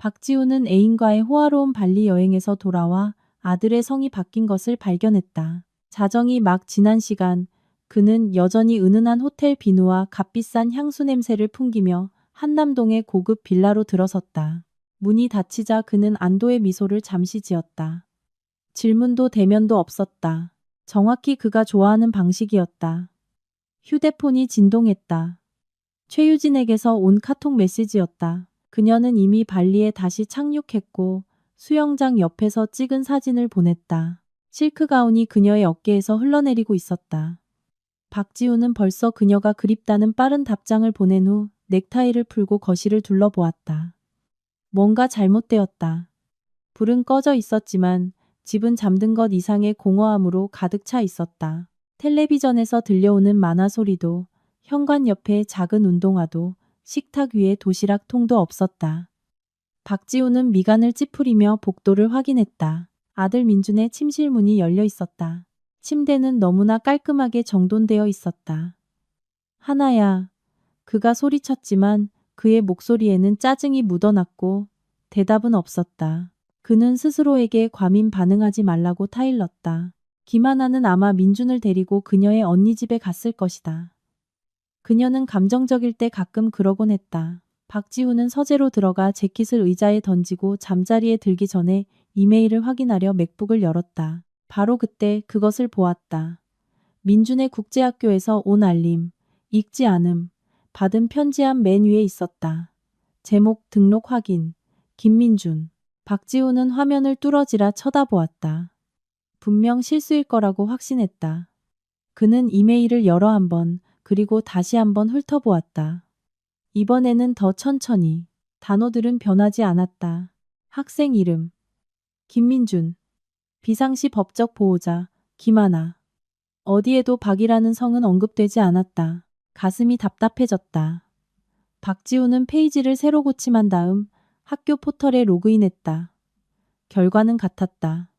박지우는 애인과의 호화로운 발리 여행에서 돌아와 아들의 성이 바뀐 것을 발견했다. 자정이 막 지난 시간, 그는 여전히 은은한 호텔 비누와 값비싼 향수 냄새를 풍기며 한남동의 고급 빌라로 들어섰다. 문이 닫히자 그는 안도의 미소를 잠시 지었다. 질문도 대면도 없었다. 정확히 그가 좋아하는 방식이었다. 휴대폰이 진동했다. 최유진에게서 온 카톡 메시지였다. 그녀는 이미 발리에 다시 착륙했고 수영장 옆에서 찍은 사진을 보냈다. 실크 가운이 그녀의 어깨에서 흘러내리고 있었다. 박지우는 벌써 그녀가 그립다는 빠른 답장을 보낸 후 넥타이를 풀고 거실을 둘러보았다. 뭔가 잘못되었다. 불은 꺼져 있었지만 집은 잠든 것 이상의 공허함으로 가득 차 있었다. 텔레비전에서 들려오는 만화 소리도, 현관 옆에 작은 운동화도, 식탁 위에 도시락 통도 없었다. 박지우는 미간을 찌푸리며 복도를 확인했다. 아들 민준의 침실 문이 열려 있었다. 침대는 너무나 깔끔하게 정돈되어 있었다. 하나야. 그가 소리쳤지만 그의 목소리에는 짜증이 묻어났고 대답은 없었다. 그는 스스로에게 과민 반응하지 말라고 타일렀다. 김하나는 아마 민준을 데리고 그녀의 언니 집에 갔을 것이다. 그녀는 감정적일 때 가끔 그러곤 했다. 박지우는 서재로 들어가 재킷을 의자에 던지고 잠자리에 들기 전에 이메일을 확인하려 맥북을 열었다. 바로 그때 그것을 보았다. 민준의 국제학교에서 온 알림, 읽지 않음, 받은 편지함 맨 위에 있었다. 제목 등록 확인, 김민준. 박지우는 화면을 뚫어지라 쳐다보았다. 분명 실수일 거라고 확신했다. 그는 이메일을 여러 한 번, 그리고 다시 한번 훑어보았다. 이번에는 더 천천히. 단어들은 변하지 않았다. 학생 이름, 김민준. 비상시 법적 보호자, 김하나. 어디에도 박이라는 성은 언급되지 않았다. 가슴이 답답해졌다. 박지우는 페이지를 새로 고침한 다음 학교 포털에 로그인했다. 결과는 같았다.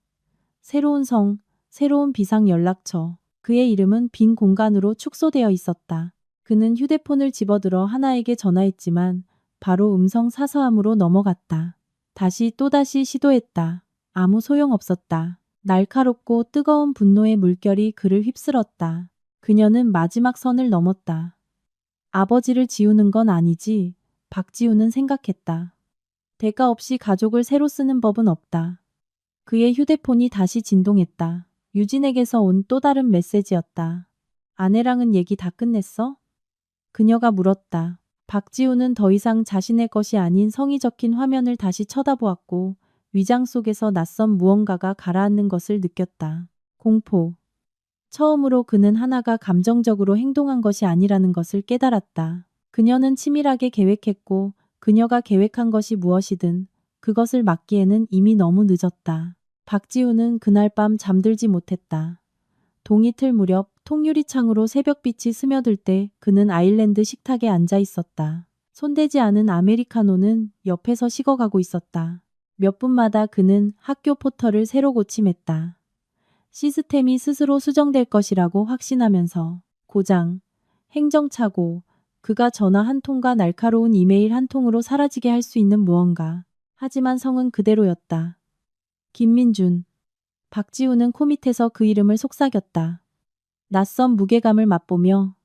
새로운 성, 새로운 비상 연락처. 그의 이름은 빈 공간으로 축소되어 있었다. 그는 휴대폰을 집어들어 하나에게 전화했지만 바로 음성 사서함으로 넘어갔다. 다시 또다시 시도했다. 아무 소용없었다. 날카롭고 뜨거운 분노의 물결이 그를 휩쓸었다. 그녀는 마지막 선을 넘었다. 아버지를 지우는 건 아니지, 박지우는 생각했다. 대가 없이 가족을 새로 쓰는 법은 없다. 그의 휴대폰이 다시 진동했다. 유진에게서 온 또 다른 메시지였다. 아내랑은 얘기 다 끝냈어? 그녀가 물었다. 박지우는 더 이상 자신의 것이 아닌 성이 적힌 화면을 다시 쳐다보았고 위장 속에서 낯선 무언가가 가라앉는 것을 느꼈다. 공포. 처음으로 그는 하나가 감정적으로 행동한 것이 아니라는 것을 깨달았다. 그녀는 치밀하게 계획했고 그녀가 계획한 것이 무엇이든 그것을 막기에는 이미 너무 늦었다. 박지우는 그날 밤 잠들지 못했다. 동이틀 무렵 통유리창으로 새벽빛이 스며들 때 그는 아일랜드 식탁에 앉아 있었다. 손대지 않은 아메리카노는 옆에서 식어가고 있었다. 몇 분마다 그는 학교 포털을 새로 고침했다. 시스템이 스스로 수정될 것이라고 확신하면서 고장, 행정착오, 그가 전화 한 통과 날카로운 이메일 한 통으로 사라지게 할 수 있는 무언가. 하지만 성은 그대로였다. 김민준. 박지우는 코밑에서 그 이름을 속삭였다. 낯선 무게감을 맛보며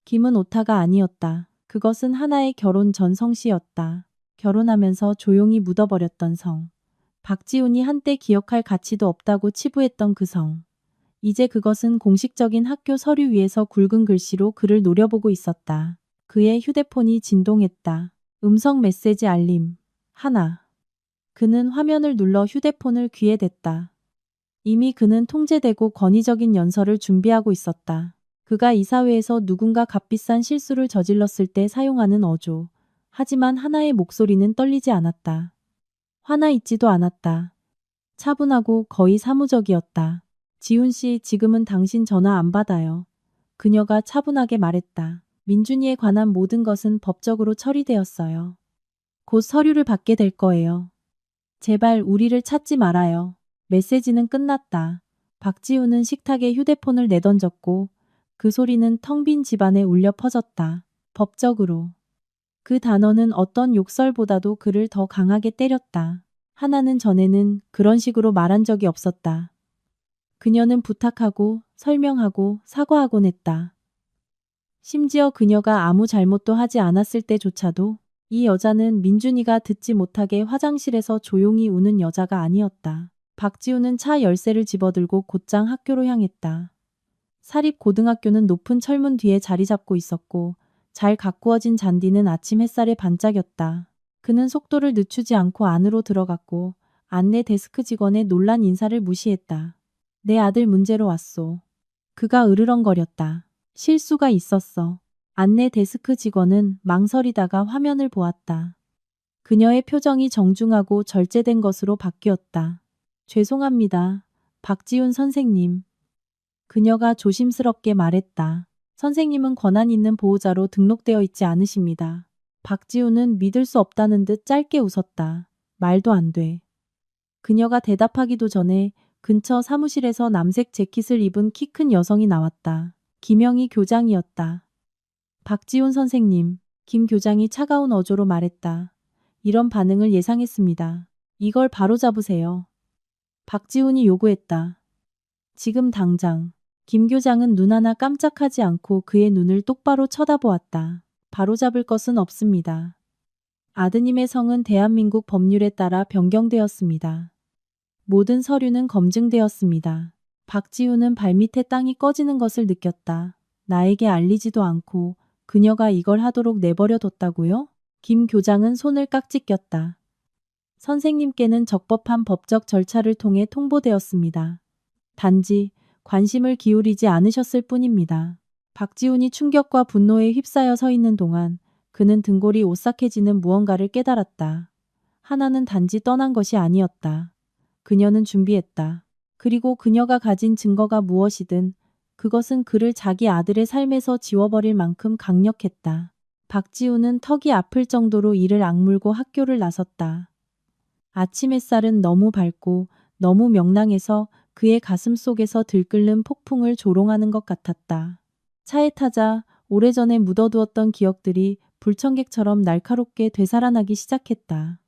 김은 오타가 아니었다. 그것은 하나의 결혼 전 성씨였다. 결혼하면서 조용히 묻어버렸던 성. 박지훈이 한때 기억할 가치도 없다고 치부했던 그 성. 이제 그것은 공식적인 학교 서류 위에서 굵은 글씨로 그를 노려보고 있었다. 그의 휴대폰이 진동했다. 음성 메시지 알림. 하나. 그는 화면을 눌러 휴대폰을 귀에 댔다. 이미 그는 통제되고 권위적인 연설을 준비하고 있었다. 그가 이사회에서 누군가 값비싼 실수를 저질렀을 때 사용하는 어조. 하지만 하나의 목소리는 떨리지 않았다. 화나 있지도 않았다. 차분하고 거의 사무적이었다. 지훈 씨, 지금은 당신 전화 안 받아요. 그녀가 차분하게 말했다. 민준이에 관한 모든 것은 법적으로 처리되었어요. 곧 서류를 받게 될 거예요. 제발 우리를 찾지 말아요. 메시지는 끝났다. 박지우는 식탁에 휴대폰을 내던졌고 그 소리는 텅 빈 집안에 울려 퍼졌다. 법적으로. 그 단어는 어떤 욕설보다도 그를 더 강하게 때렸다. 하나는 전에는 그런 식으로 말한 적이 없었다. 그녀는 부탁하고 설명하고 사과하곤 했다. 심지어 그녀가 아무 잘못도 하지 않았을 때조차도 이 여자는 민준이가 듣지 못하게 화장실에서 조용히 우는 여자가 아니었다. 박지우는 차 열쇠를 집어들고 곧장 학교로 향했다. 사립고등학교는 높은 철문 뒤에 자리 잡고 있었고 잘 가꾸어진 잔디는 아침 햇살에 반짝였다. 그는 속도를 늦추지 않고 안으로 들어갔고 안내 데스크 직원의 놀란 인사를 무시했다. 내 아들 문제로 왔소. 그가 으르렁거렸다. 실수가 있었어. 안내 데스크 직원은 망설이다가 화면을 보았다. 그녀의 표정이 정중하고 절제된 것으로 바뀌었다. 죄송합니다. 박지훈 선생님. 그녀가 조심스럽게 말했다. 선생님은 권한 있는 보호자로 등록되어 있지 않으십니다. 박지훈은 믿을 수 없다는 듯 짧게 웃었다. 말도 안 돼. 그녀가 대답하기도 전에 근처 사무실에서 남색 재킷을 입은 키 큰 여성이 나왔다. 김영희 교장이었다. 박지훈 선생님, 김 교장이 차가운 어조로 말했다. 이런 반응을 예상했습니다. 이걸 바로잡으세요. 박지훈이 요구했다. 지금 당장. 김 교장은 눈 하나 깜짝하지 않고 그의 눈을 똑바로 쳐다보았다. 바로잡을 것은 없습니다. 아드님의 성은 대한민국 법률에 따라 변경되었습니다. 모든 서류는 검증되었습니다. 박지훈은 발밑에 땅이 꺼지는 것을 느꼈다. 나에게 알리지도 않고 그녀가 이걸 하도록 내버려 뒀다고요? 김 교장은 손을 깍지 꼈다. 선생님께는 적법한 법적 절차를 통해 통보되었습니다. 단지 관심을 기울이지 않으셨을 뿐입니다. 박지훈이 충격과 분노에 휩싸여 서 있는 동안 그는 등골이 오싹해지는 무언가를 깨달았다. 하나는 단지 떠난 것이 아니었다. 그녀는 준비했다. 그리고 그녀가 가진 증거가 무엇이든 그것은 그를 자기 아들의 삶에서 지워버릴 만큼 강력했다. 박지훈은 턱이 아플 정도로 이를 악물고 학교를 나섰다. 아침 햇살은 너무 밝고 너무 명랑해서 그의 가슴 속에서 들끓는 폭풍을 조롱하는 것 같았다. 차에 타자 오래전에 묻어두었던 기억들이 불청객처럼 날카롭게 되살아나기 시작했다.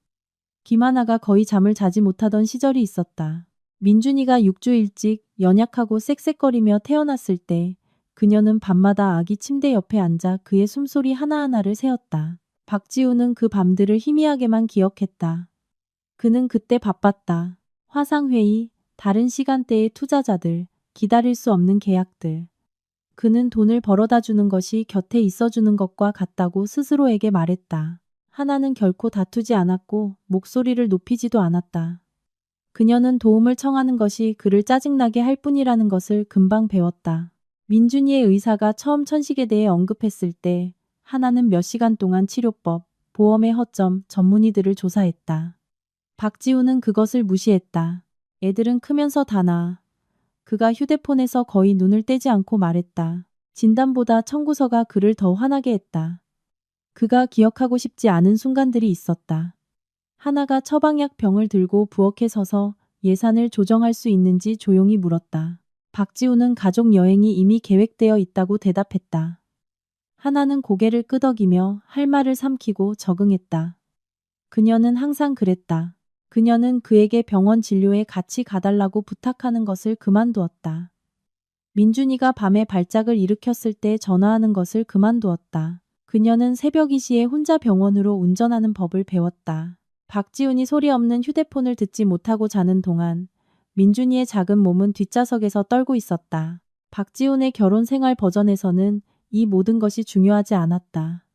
김하나가 거의 잠을 자지 못하던 시절이 있었다. 민준이가 6주 일찍 연약하고 쌕쌕거리며 태어났을 때 그녀는 밤마다 아기 침대 옆에 앉아 그의 숨소리 하나하나를 세었다. 박지우는 그 밤들을 희미하게만 기억했다. 그는 그때 바빴다. 화상회의, 다른 시간대의 투자자들, 기다릴 수 없는 계약들. 그는 돈을 벌어다 주는 것이 곁에 있어주는 것과 같다고 스스로에게 말했다. 하나는 결코 다투지 않았고 목소리를 높이지도 않았다. 그녀는 도움을 청하는 것이 그를 짜증나게 할 뿐이라는 것을 금방 배웠다. 민준이의 의사가 처음 천식에 대해 언급했을 때 하나는 몇 시간 동안 치료법, 보험의 허점, 전문의들을 조사했다. 박지우는 그것을 무시했다. 애들은 크면서 다 나아. 그가 휴대폰에서 거의 눈을 떼지 않고 말했다. 진단보다 청구서가 그를 더 화나게 했다. 그가 기억하고 싶지 않은 순간들이 있었다. 하나가 처방약 병을 들고 부엌에 서서 예산을 조정할 수 있는지 조용히 물었다. 박지우는 가족 여행이 이미 계획되어 있다고 대답했다. 하나는 고개를 끄덕이며 할 말을 삼키고 적응했다. 그녀는 항상 그랬다. 그녀는 그에게 병원 진료에 같이 가달라고 부탁하는 것을 그만두었다. 민준이가 밤에 발작을 일으켰을 때 전화하는 것을 그만두었다. 그녀는 새벽 2시에 혼자 병원으로 운전하는 법을 배웠다. 박지훈이 소리 없는 휴대폰을 듣지 못하고 자는 동안 민준이의 작은 몸은 뒷좌석에서 떨고 있었다. 박지훈의 결혼 생활 버전에서는 이 모든 것이 중요하지 않았다.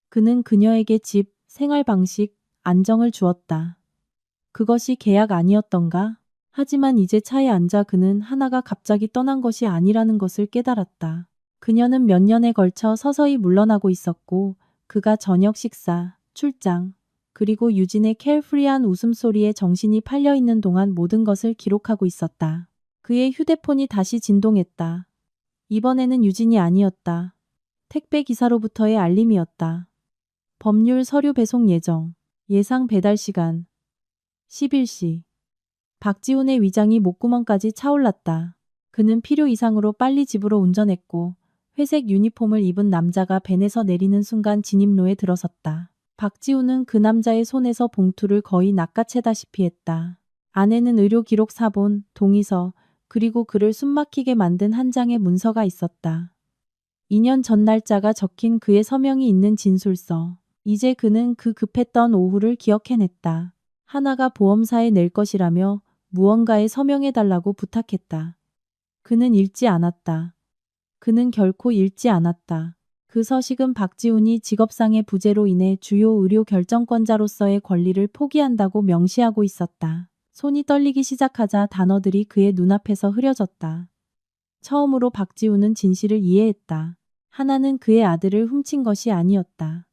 그는 그녀에게 집, 생활 방식, 안정을 주었다. 그것이 계약 아니었던가? 하지만 이제 차에 앉아 그는 하나가 갑자기 떠난 것이 아니라는 것을 깨달았다. 그녀는 몇 년에 걸쳐 서서히 물러나고 있었고 그가 저녁 식사, 출장, 그리고 유진의 캐리프리한 웃음소리에 정신이 팔려있는 동안 모든 것을 기록하고 있었다. 그의 휴대폰이 다시 진동했다. 이번에는 유진이 아니었다. 택배 기사로부터의 알림이었다. 법률 서류 배송 예정, 예상 배달 시간, 11시. 박지훈의 위장이 목구멍까지 차올랐다. 그는 필요 이상으로 빨리 집으로 운전했고 회색 유니폼을 입은 남자가 벤에서 내리는 순간 진입로에 들어섰다. 박지우는 그 남자의 손에서 봉투를 거의 낚아채다시피 했다. 안에는 의료 기록 사본, 동의서, 그리고 그를 숨막히게 만든 한 장의 문서가 있었다. 2년 전 날짜가 적힌 그의 서명이 있는 진술서. 이제 그는 그 급했던 오후를 기억해냈다. 하나가 보험사에 낼 것이라며 무언가에 서명해달라고 부탁했다. 그는 읽지 않았다. 그는 결코 읽지 않았다. 그 서식은 박지훈이 직업상의 부재로 인해 주요 의료 결정권자로서의 권리를 포기한다고 명시하고 있었다. 손이 떨리기 시작하자 단어들이 그의 눈앞에서 흐려졌다. 처음으로 박지훈은 진실을 이해했다. 하나는 그의 아들을 훔친 것이 아니었다.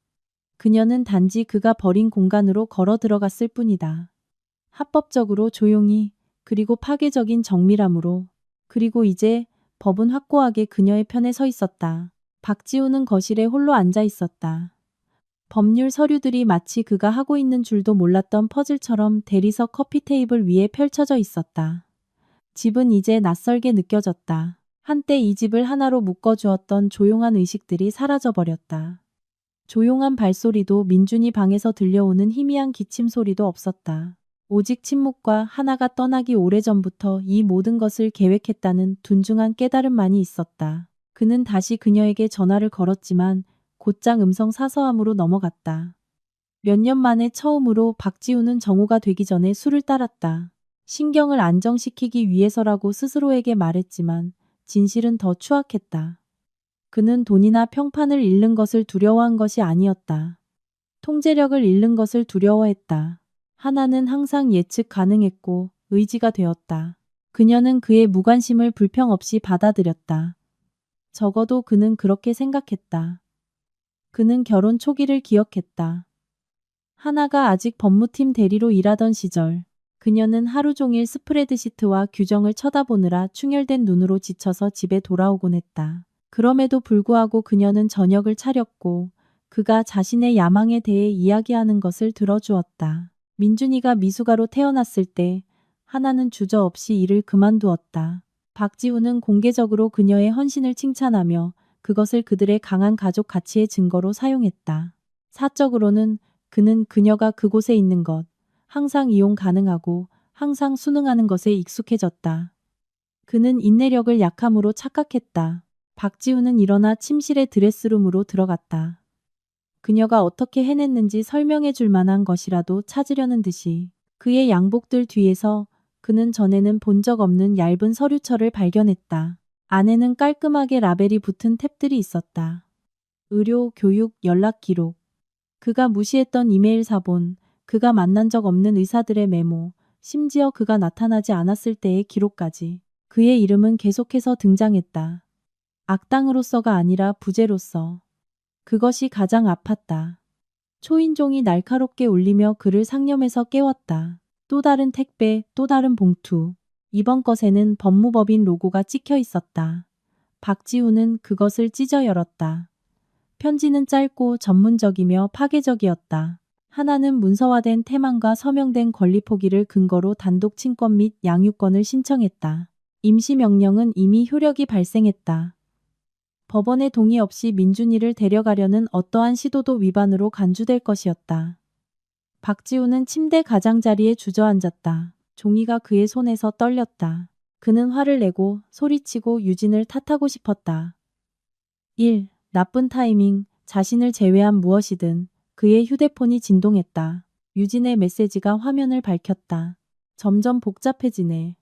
그녀는 단지 그가 버린 공간으로 걸어 들어갔을 뿐이다. 합법적으로 조용히, 그리고 파괴적인 정밀함으로. 그리고 이제 법은 확고하게 그녀의 편에 서 있었다. 박지우는 거실에 홀로 앉아 있었다. 법률 서류들이 마치 그가 하고 있는 줄도 몰랐던 퍼즐처럼 대리석 커피 테이블 위에 펼쳐져 있었다. 집은 이제 낯설게 느껴졌다. 한때 이 집을 하나로 묶어주었던 조용한 의식들이 사라져버렸다. 조용한 발소리도 민준이 방에서 들려오는 희미한 기침 소리도 없었다. 오직 침묵과 하나가 떠나기 오래전부터 이 모든 것을 계획했다는 둔중한 깨달음만이 있었다. 그는 다시 그녀에게 전화를 걸었지만 곧장 음성 사서함으로 넘어갔다. 몇 년 만에 처음으로 박지우는 정오가 되기 전에 술을 따랐다. 신경을 안정시키기 위해서라고 스스로에게 말했지만 진실은 더 추악했다. 그는 돈이나 평판을 잃는 것을 두려워한 것이 아니었다. 통제력을 잃는 것을 두려워했다. 하나는 항상 예측 가능했고 의지가 되었다. 그녀는 그의 무관심을 불평 없이 받아들였다. 적어도 그는 그렇게 생각했다. 그는 결혼 초기를 기억했다. 하나가 아직 법무팀 대리로 일하던 시절, 그녀는 하루 종일 스프레드시트와 규정을 쳐다보느라 충혈된 눈으로 지쳐서 집에 돌아오곤 했다. 그럼에도 불구하고 그녀는 저녁을 차렸고 그가 자신의 야망에 대해 이야기하는 것을 들어주었다. 민준이가 미숙아로 태어났을 때 하나는 주저없이 일을 그만두었다. 박지우는 공개적으로 그녀의 헌신을 칭찬하며 그것을 그들의 강한 가족 가치의 증거로 사용했다. 사적으로는 그는 그녀가 그곳에 있는 것, 항상 이용 가능하고 항상 순응하는 것에 익숙해졌다. 그는 인내력을 약함으로 착각했다. 박지우는 일어나 침실의 드레스룸으로 들어갔다. 그녀가 어떻게 해냈는지 설명해 줄 만한 것이라도 찾으려는 듯이 그의 양복들 뒤에서 그는 전에는 본 적 없는 얇은 서류철을 발견했다. 안에는 깔끔하게 라벨이 붙은 탭들이 있었다. 의료, 교육, 연락 기록. 그가 무시했던 이메일 사본, 그가 만난 적 없는 의사들의 메모, 심지어 그가 나타나지 않았을 때의 기록까지. 그의 이름은 계속해서 등장했다. 악당으로서가 아니라 부재로서. 그것이 가장 아팠다. 초인종이 날카롭게 울리며 그를 상념에서 깨웠다. 또 다른 택배, 또 다른 봉투. 이번 것에는 법무법인 로고가 찍혀 있었다. 박지우는 그것을 찢어 열었다. 편지는 짧고 전문적이며 파괴적이었다. 하나는 문서화된 태만과 서명된 권리 포기를 근거로 단독 친권 및 양육권을 신청했다. 임시명령은 이미 효력이 발생했다. 법원의 동의 없이 민준이를 데려가려는 어떠한 시도도 위반으로 간주될 것이었다. 박지우는 침대 가장자리에 주저앉았다. 종이가 그의 손에서 떨렸다. 그는 화를 내고 소리치고 유진을 탓하고 싶었다. 1. 나쁜 타이밍, 자신을 제외한 무엇이든. 그의 휴대폰이 진동했다. 유진의 메시지가 화면을 밝혔다. 점점 복잡해지네.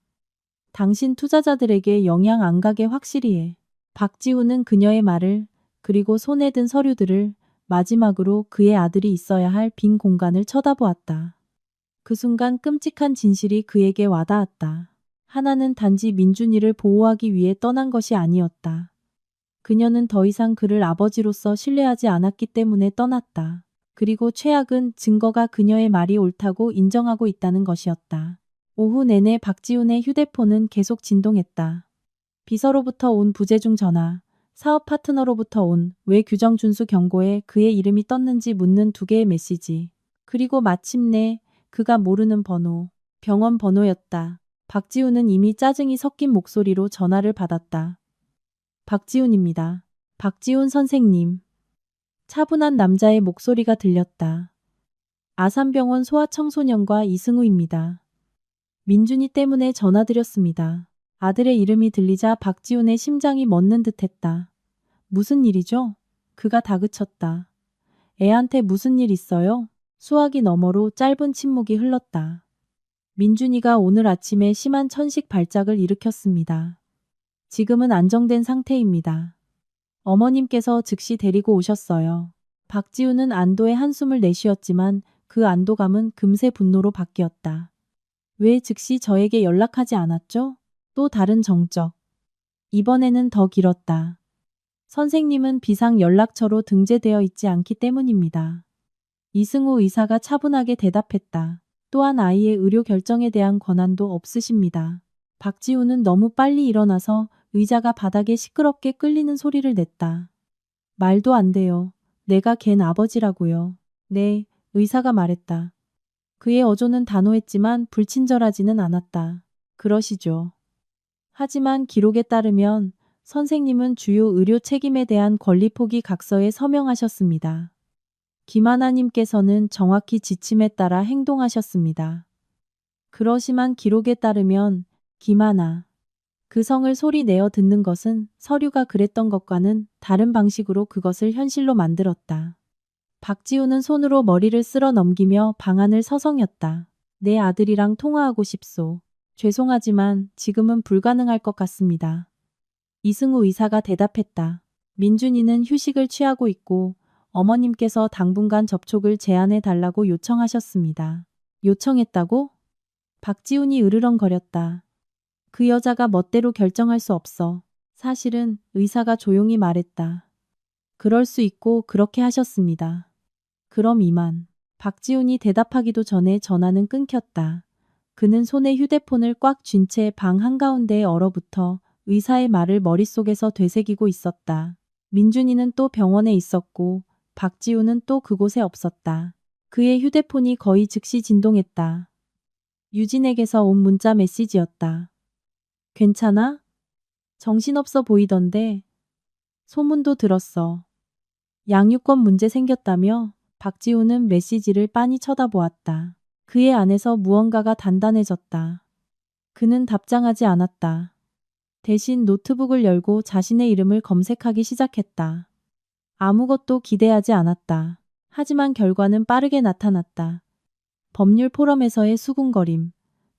당신 투자자들에게 영향 안 가게 확실히 해. 박지우는 그녀의 말을, 그리고 손에 든 서류들을, 마지막으로 그의 아들이 있어야 할 빈 공간을 쳐다보았다. 그 순간 끔찍한 진실이 그에게 와닿았다. 하나는 단지 민준이를 보호하기 위해 떠난 것이 아니었다. 그녀는 더 이상 그를 아버지로서 신뢰하지 않았기 때문에 떠났다. 그리고 최악은 증거가 그녀의 말이 옳다고 인정하고 있다는 것이었다. 오후 내내 박지훈의 휴대폰은 계속 진동했다. 비서로부터 온 부재중 전화, 사업 파트너로부터 온 왜 규정 준수 경고에 그의 이름이 떴는지 묻는 2개의 메시지. 그리고 마침내 그가 모르는 번호, 병원 번호였다. 박지훈은 이미 짜증이 섞인 목소리로 전화를 받았다. 박지훈입니다. 박지훈 선생님. 차분한 남자의 목소리가 들렸다. 아산병원 소아청소년과 이승우입니다. 민준이 때문에 전화드렸습니다. 아들의 이름이 들리자 박지훈의 심장이 멎는 듯했다. 무슨 일이죠? 그가 다그쳤다. 애한테 무슨 일 있어요? 수화기 너머로 짧은 침묵이 흘렀다. 민준이가 오늘 아침에 심한 천식 발작을 일으켰습니다. 지금은 안정된 상태입니다. 어머님께서 즉시 데리고 오셨어요. 박지훈은 안도의 한숨을 내쉬었지만 그 안도감은 금세 분노로 바뀌었다. 왜 즉시 저에게 연락하지 않았죠? 또 다른 정적. 이번에는 더 길었다. 선생님은 비상 연락처로 등재되어 있지 않기 때문입니다. 이승우 의사가 차분하게 대답했다. 또한 아이의 의료 결정에 대한 권한도 없으십니다. 박지훈은 너무 빨리 일어나서 의자가 바닥에 시끄럽게 끌리는 소리를 냈다. 말도 안 돼요. 내가 걘 아버지라고요. 네, 의사가 말했다. 그의 어조는 단호했지만 불친절하지는 않았다. 그러시죠. 하지만 기록에 따르면 선생님은 주요 의료 책임에 대한 권리 포기 각서에 서명하셨습니다. 김하나님께서는 정확히 지침에 따라 행동하셨습니다. 그러시만 기록에 따르면 김하나 그 성을 소리 내어 듣는 것은 서류가 그랬던 것과는 다른 방식으로 그것을 현실로 만들었다. 박지훈은 손으로 머리를 쓸어 넘기며 방안을 서성였다. 내 아들이랑 통화하고 싶소. 죄송하지만 지금은 불가능할 것 같습니다. 이승우 의사가 대답했다. 민준이는 휴식을 취하고 있고 어머님께서 당분간 접촉을 제한해 달라고 요청하셨습니다. 요청했다고? 박지훈이 으르렁거렸다. 그 여자가 멋대로 결정할 수 없어. 사실은 의사가 조용히 말했다. 그럴 수 있고 그렇게 하셨습니다. 그럼 이만. 박지훈이 대답하기도 전에 전화는 끊겼다. 그는 손에 휴대폰을 꽉 쥔 채 방 한가운데에 얼어붙어 의사의 말을 머릿속에서 되새기고 있었다. 민준이는 또 병원에 있었고 박지훈은 또 그곳에 없었다. 그의 휴대폰이 거의 즉시 진동했다. 유진에게서 온 문자 메시지였다. 괜찮아? 정신없어 보이던데. 소문도 들었어. 양육권 문제 생겼다며? 박지훈은 메시지를 빤히 쳐다보았다. 그의 안에서 무언가가 단단해졌다. 그는 답장하지 않았다. 대신 노트북을 열고 자신의 이름을 검색하기 시작했다. 아무것도 기대하지 않았다. 하지만 결과는 빠르게 나타났다. 법률 포럼에서의 수군거림,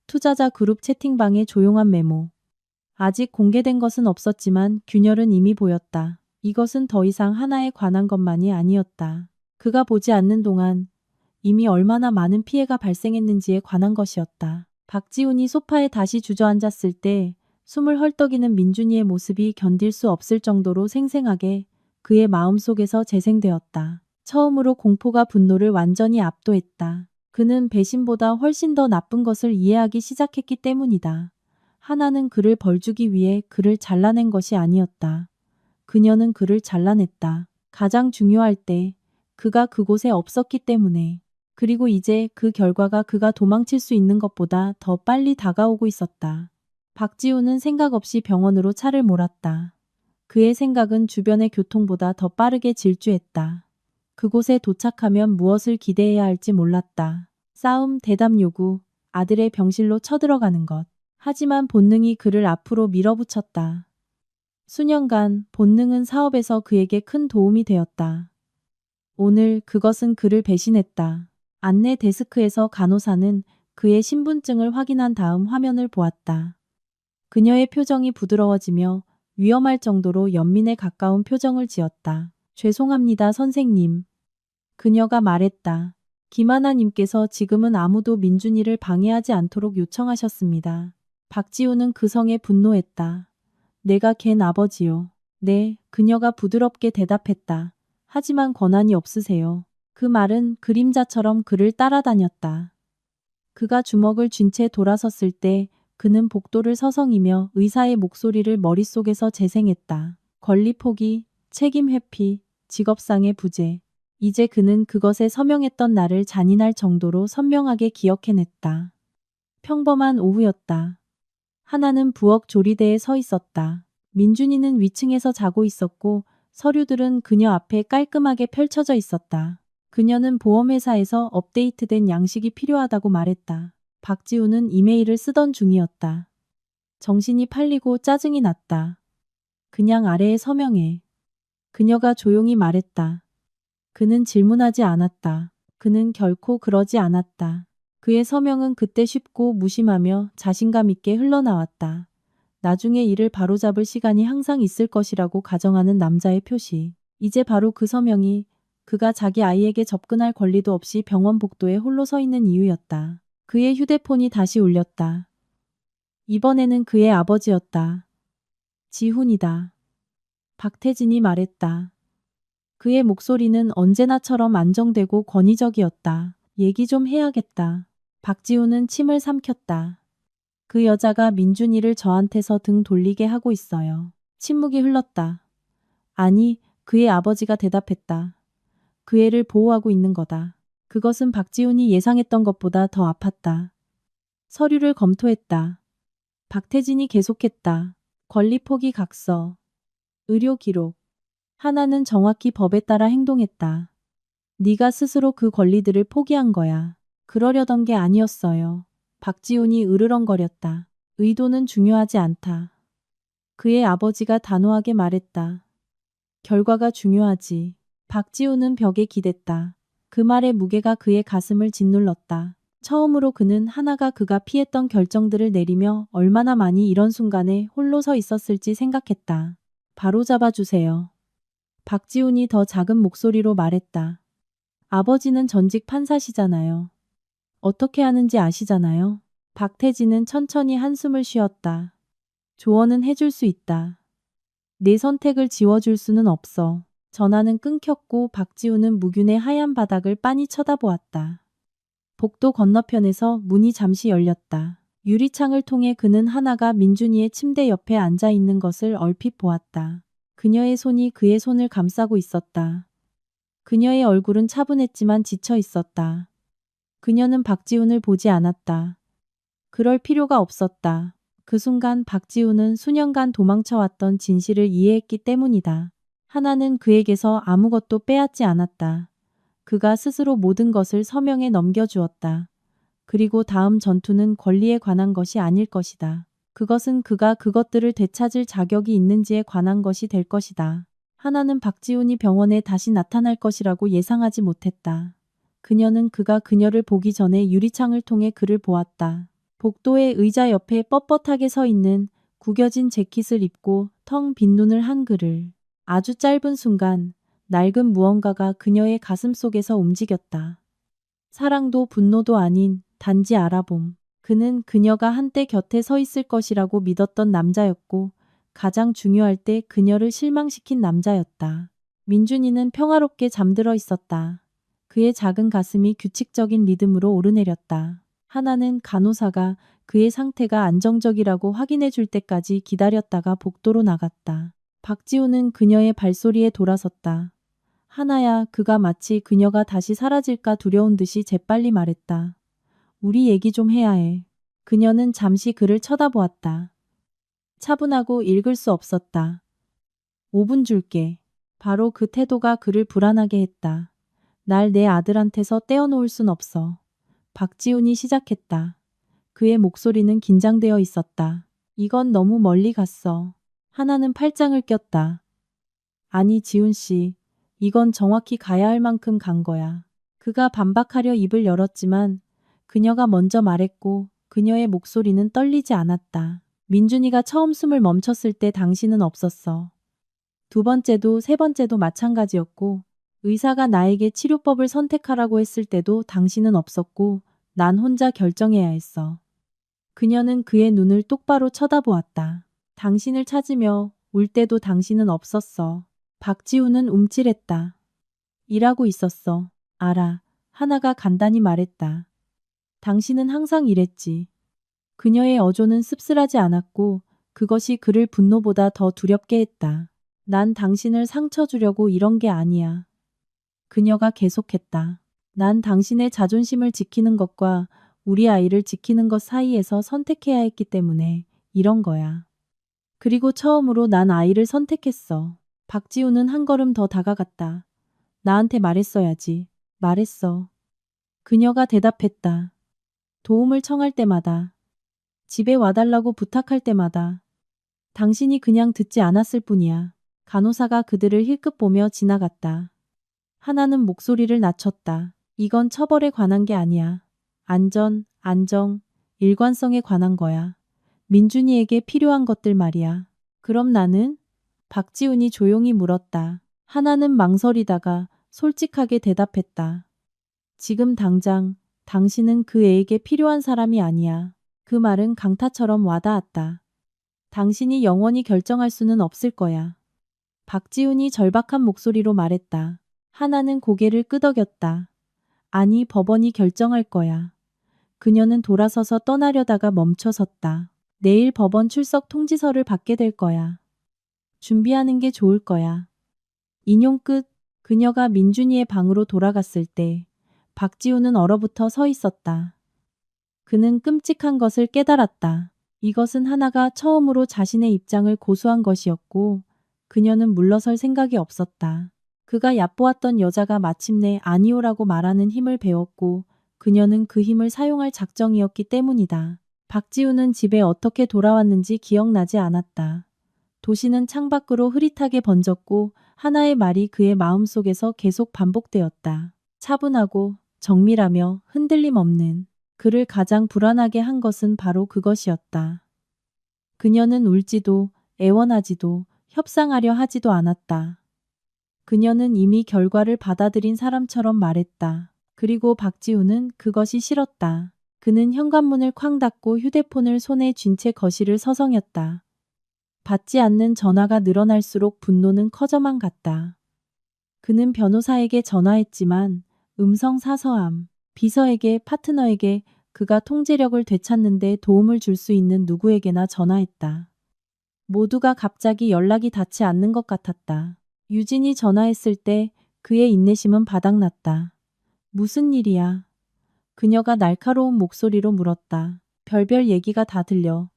투자자 그룹 채팅방의 조용한 메모. 아직 공개된 것은 없었지만 균열은 이미 보였다. 이것은 더 이상 하나에 관한 것만이 아니었다. 그가 보지 않는 동안 이미 얼마나 많은 피해가 발생했는지에 관한 것이었다. 박지훈이 소파에 다시 주저앉았을 때 숨을 헐떡이는 민준이의 모습이 견딜 수 없을 정도로 생생하게 그의 마음속에서 재생되었다. 처음으로 공포가 분노를 완전히 압도했다. 그는 배신보다 훨씬 더 나쁜 것을 이해하기 시작했기 때문이다. 하나는 그를 벌주기 위해 그를 잘라낸 것이 아니었다. 그녀는 그를 잘라냈다. 가장 중요할 때 그가 그곳에 없었기 때문에. 그리고 이제 그 결과가 그가 도망칠 수 있는 것보다 더 빨리 다가오고 있었다. 박지훈은 생각 없이 병원으로 차를 몰았다. 그의 생각은 주변의 교통보다 더 빠르게 질주했다. 그곳에 도착하면 무엇을 기대해야 할지 몰랐다. 싸움, 대답 요구, 아들의 병실로 쳐들어가는 것. 하지만 본능이 그를 앞으로 밀어붙였다. 수년간 본능은 사업에서 그에게 큰 도움이 되었다. 오늘 그것은 그를 배신했다. 안내 데스크에서 간호사는 그의 신분증을 확인한 다음 화면을 보았다. 그녀의 표정이 부드러워지며 위험할 정도로 연민에 가까운 표정을 지었다. 죄송합니다, 선생님. 그녀가 말했다. 김하나님께서 지금은 아무도 민준이를 방해하지 않도록 요청하셨습니다. 박지훈은 그 성에 분노했다. 내가 걘 아버지요. 네, 그녀가 부드럽게 대답했다. 하지만 권한이 없으세요. 그 말은 그림자처럼 그를 따라다녔다. 그가 주먹을 쥔 채 돌아섰을 때 그는 복도를 서성이며 의사의 목소리를 머릿속에서 재생했다. 권리 포기, 책임 회피, 직업상의 부재. 이제 그는 그것에 서명했던 날을 잔인할 정도로 선명하게 기억해냈다. 평범한 오후였다. 하나는 부엌 조리대에 서 있었다. 민준이는 위층에서 자고 있었고 서류들은 그녀 앞에 깔끔하게 펼쳐져 있었다. 그녀는 보험회사에서 업데이트된 양식이 필요하다고 말했다. 박지우는 이메일을 쓰던 중이었다. 정신이 팔리고 짜증이 났다. 그냥 아래에 서명해. 그녀가 조용히 말했다. 그는 질문하지 않았다. 그는 결코 그러지 않았다. 그의 서명은 그때 쉽고 무심하며 자신감 있게 흘러나왔다. 나중에 이를 바로잡을 시간이 항상 있을 것이라고 가정하는 남자의 표시. 이제 바로 그 서명이 그가 자기 아이에게 접근할 권리도 없이 병원 복도에 홀로 서 있는 이유였다. 그의 휴대폰이 다시 울렸다. 이번에는 그의 아버지였다. 지훈이다. 박태진이 말했다. 그의 목소리는 언제나처럼 안정되고 권위적이었다. 얘기 좀 해야겠다. 박지훈은 침을 삼켰다. 그 여자가 민준이를 저한테서 등 돌리게 하고 있어요. 침묵이 흘렀다. 아니, 그의 아버지가 대답했다. 그 애를 보호하고 있는 거다. 그것은 박지훈이 예상했던 것보다 더 아팠다. 서류를 검토했다. 박태진이 계속했다. 권리 포기 각서. 의료 기록. 하나는 정확히 법에 따라 행동했다. 네가 스스로 그 권리들을 포기한 거야. 그러려던 게 아니었어요. 박지훈이 으르렁거렸다. 의도는 중요하지 않다. 그의 아버지가 단호하게 말했다. 결과가 중요하지. 박지훈은 벽에 기댔다. 그 말의 무게가 그의 가슴을 짓눌렀다. 처음으로 그는 하나가 그가 피했던 결정들을 내리며 얼마나 많이 이런 순간에 홀로 서 있었을지 생각했다. 바로 잡아주세요. 박지훈이 더 작은 목소리로 말했다. 아버지는 전직 판사시잖아요. 어떻게 하는지 아시잖아요. 박태진은 천천히 한숨을 쉬었다. 조언은 해줄 수 있다. 내 선택을 지워줄 수는 없어. 전화는 끊겼고 박지훈은 무균의 하얀 바닥을 빤히 쳐다보았다. 복도 건너편에서 문이 잠시 열렸다. 유리창을 통해 그는 하나가 민준이의 침대 옆에 앉아 있는 것을 얼핏 보았다. 그녀의 손이 그의 손을 감싸고 있었다. 그녀의 얼굴은 차분했지만 지쳐 있었다. 그녀는 박지훈을 보지 않았다. 그럴 필요가 없었다. 그 순간 박지훈은 수년간 도망쳐왔던 진실을 이해했기 때문이다. 하나는 그에게서 아무것도 빼앗지 않았다. 그가 스스로 모든 것을 서명에 넘겨주었다. 그리고 다음 전투는 권리에 관한 것이 아닐 것이다. 그것은 그가 그것들을 되찾을 자격이 있는지에 관한 것이 될 것이다. 하나는 박지훈이 병원에 다시 나타날 것이라고 예상하지 못했다. 그녀는 그가 그녀를 보기 전에 유리창을 통해 그를 보았다. 복도의 의자 옆에 뻣뻣하게 서 있는 구겨진 재킷을 입고 텅 빈 눈을 한 그를. 아주 짧은 순간 낡은 무언가가 그녀의 가슴 속에서 움직였다. 사랑도 분노도 아닌 단지 알아봄. 그는 그녀가 한때 곁에 서 있을 것이라고 믿었던 남자였고 가장 중요할 때 그녀를 실망시킨 남자였다. 민준이는 평화롭게 잠들어 있었다. 그의 작은 가슴이 규칙적인 리듬으로 오르내렸다. 하나는 간호사가 그의 상태가 안정적이라고 확인해 줄 때까지 기다렸다가 복도로 나갔다. 박지훈은 그녀의 발소리에 돌아섰다. 하나야, 그가 마치 그녀가 다시 사라질까 두려운 듯이 재빨리 말했다. 우리 얘기 좀 해야 해. 그녀는 잠시 그를 쳐다보았다. 차분하고 읽을 수 없었다. 5분 줄게. 바로 그 태도가 그를 불안하게 했다. 날 내 아들한테서 떼어놓을 순 없어. 박지훈이 시작했다. 그의 목소리는 긴장되어 있었다. 이건 너무 멀리 갔어. 하나는 팔짱을 꼈다. 아니 지훈 씨, 이건 정확히 가야 할 만큼 간 거야. 그가 반박하려 입을 열었지만 그녀가 먼저 말했고 그녀의 목소리는 떨리지 않았다. 민준이가 처음 숨을 멈췄을 때 당신은 없었어. 두 번째도 세 번째도 마찬가지였고 의사가 나에게 치료법을 선택하라고 했을 때도 당신은 없었고 난 혼자 결정해야 했어. 그녀는 그의 눈을 똑바로 쳐다보았다. 당신을 찾으며 울 때도 당신은 없었어. 박지훈은 움찔했다. 일하고 있었어. 알아. 하나가 간단히 말했다. 당신은 항상 일했지. 그녀의 어조는 씁쓸하지 않았고 그것이 그를 분노보다 더 두렵게 했다. 난 당신을 상처 주려고 이런 게 아니야. 그녀가 계속했다. 난 당신의 자존심을 지키는 것과 우리 아이를 지키는 것 사이에서 선택해야 했기 때문에 이런 거야. 그리고 처음으로 난 아이를 선택했어. 박지우는 한 걸음 더 다가갔다. 나한테 말했어야지. 말했어. 그녀가 대답했다. 도움을 청할 때마다, 집에 와달라고 부탁할 때마다, 당신이 그냥 듣지 않았을 뿐이야. 간호사가 그들을 힐끗 보며 지나갔다. 하나는 목소리를 낮췄다. 이건 처벌에 관한 게 아니야. 안정, 일관성에 관한 거야. 민준이에게 필요한 것들 말이야. 그럼 나는? 박지훈이 조용히 물었다. 하나는 망설이다가 솔직하게 대답했다. 지금 당장 당신은 그 애에게 필요한 사람이 아니야. 그 말은 강타처럼 와닿았다. 당신이 영원히 결정할 수는 없을 거야. 박지훈이 절박한 목소리로 말했다. 하나는 고개를 끄덕였다. 아니, 법원이 결정할 거야. 그녀는 돌아서서 떠나려다가 멈춰섰다. 내일 법원 출석 통지서를 받게 될 거야. 준비하는 게 좋을 거야. 인용 끝. 그녀가 민준이의 방으로 돌아갔을 때 박지우는 얼어붙어 서 있었다. 그는 끔찍한 것을 깨달았다. 이것은 하나가 처음으로 자신의 입장을 고수한 것이었고 그녀는 물러설 생각이 없었다. 그가 얕보았던 여자가 마침내 아니오라고 말하는 힘을 배웠고 그녀는 그 힘을 사용할 작정이었기 때문이다. 박지우는 집에 어떻게 돌아왔는지 기억나지 않았다. 도시는 창밖으로 흐릿하게 번졌고 하나의 말이 그의 마음속에서 계속 반복되었다. 차분하고 정밀하며 흔들림 없는. 그를 가장 불안하게 한 것은 바로 그것이었다. 그녀는 울지도 애원하지도 협상하려 하지도 않았다. 그녀는 이미 결과를 받아들인 사람처럼 말했다. 그리고 박지우는 그것이 싫었다. 그는 현관문을 쾅 닫고 휴대폰을 손에 쥔 채 거실을 서성였다. 받지 않는 전화가 늘어날수록 분노는 커져만 갔다. 그는 변호사에게 전화했지만 음성 사서함, 비서에게, 파트너에게, 그가 통제력을 되찾는데 도움을 줄 수 있는 누구에게나 전화했다. 모두가 갑자기 연락이 닿지 않는 것 같았다. 유진이 전화했을 때 그의 인내심은 바닥났다. 무슨 일이야? 그녀가 날카로운 목소리로 물었다. 별별 얘기가 다 들려.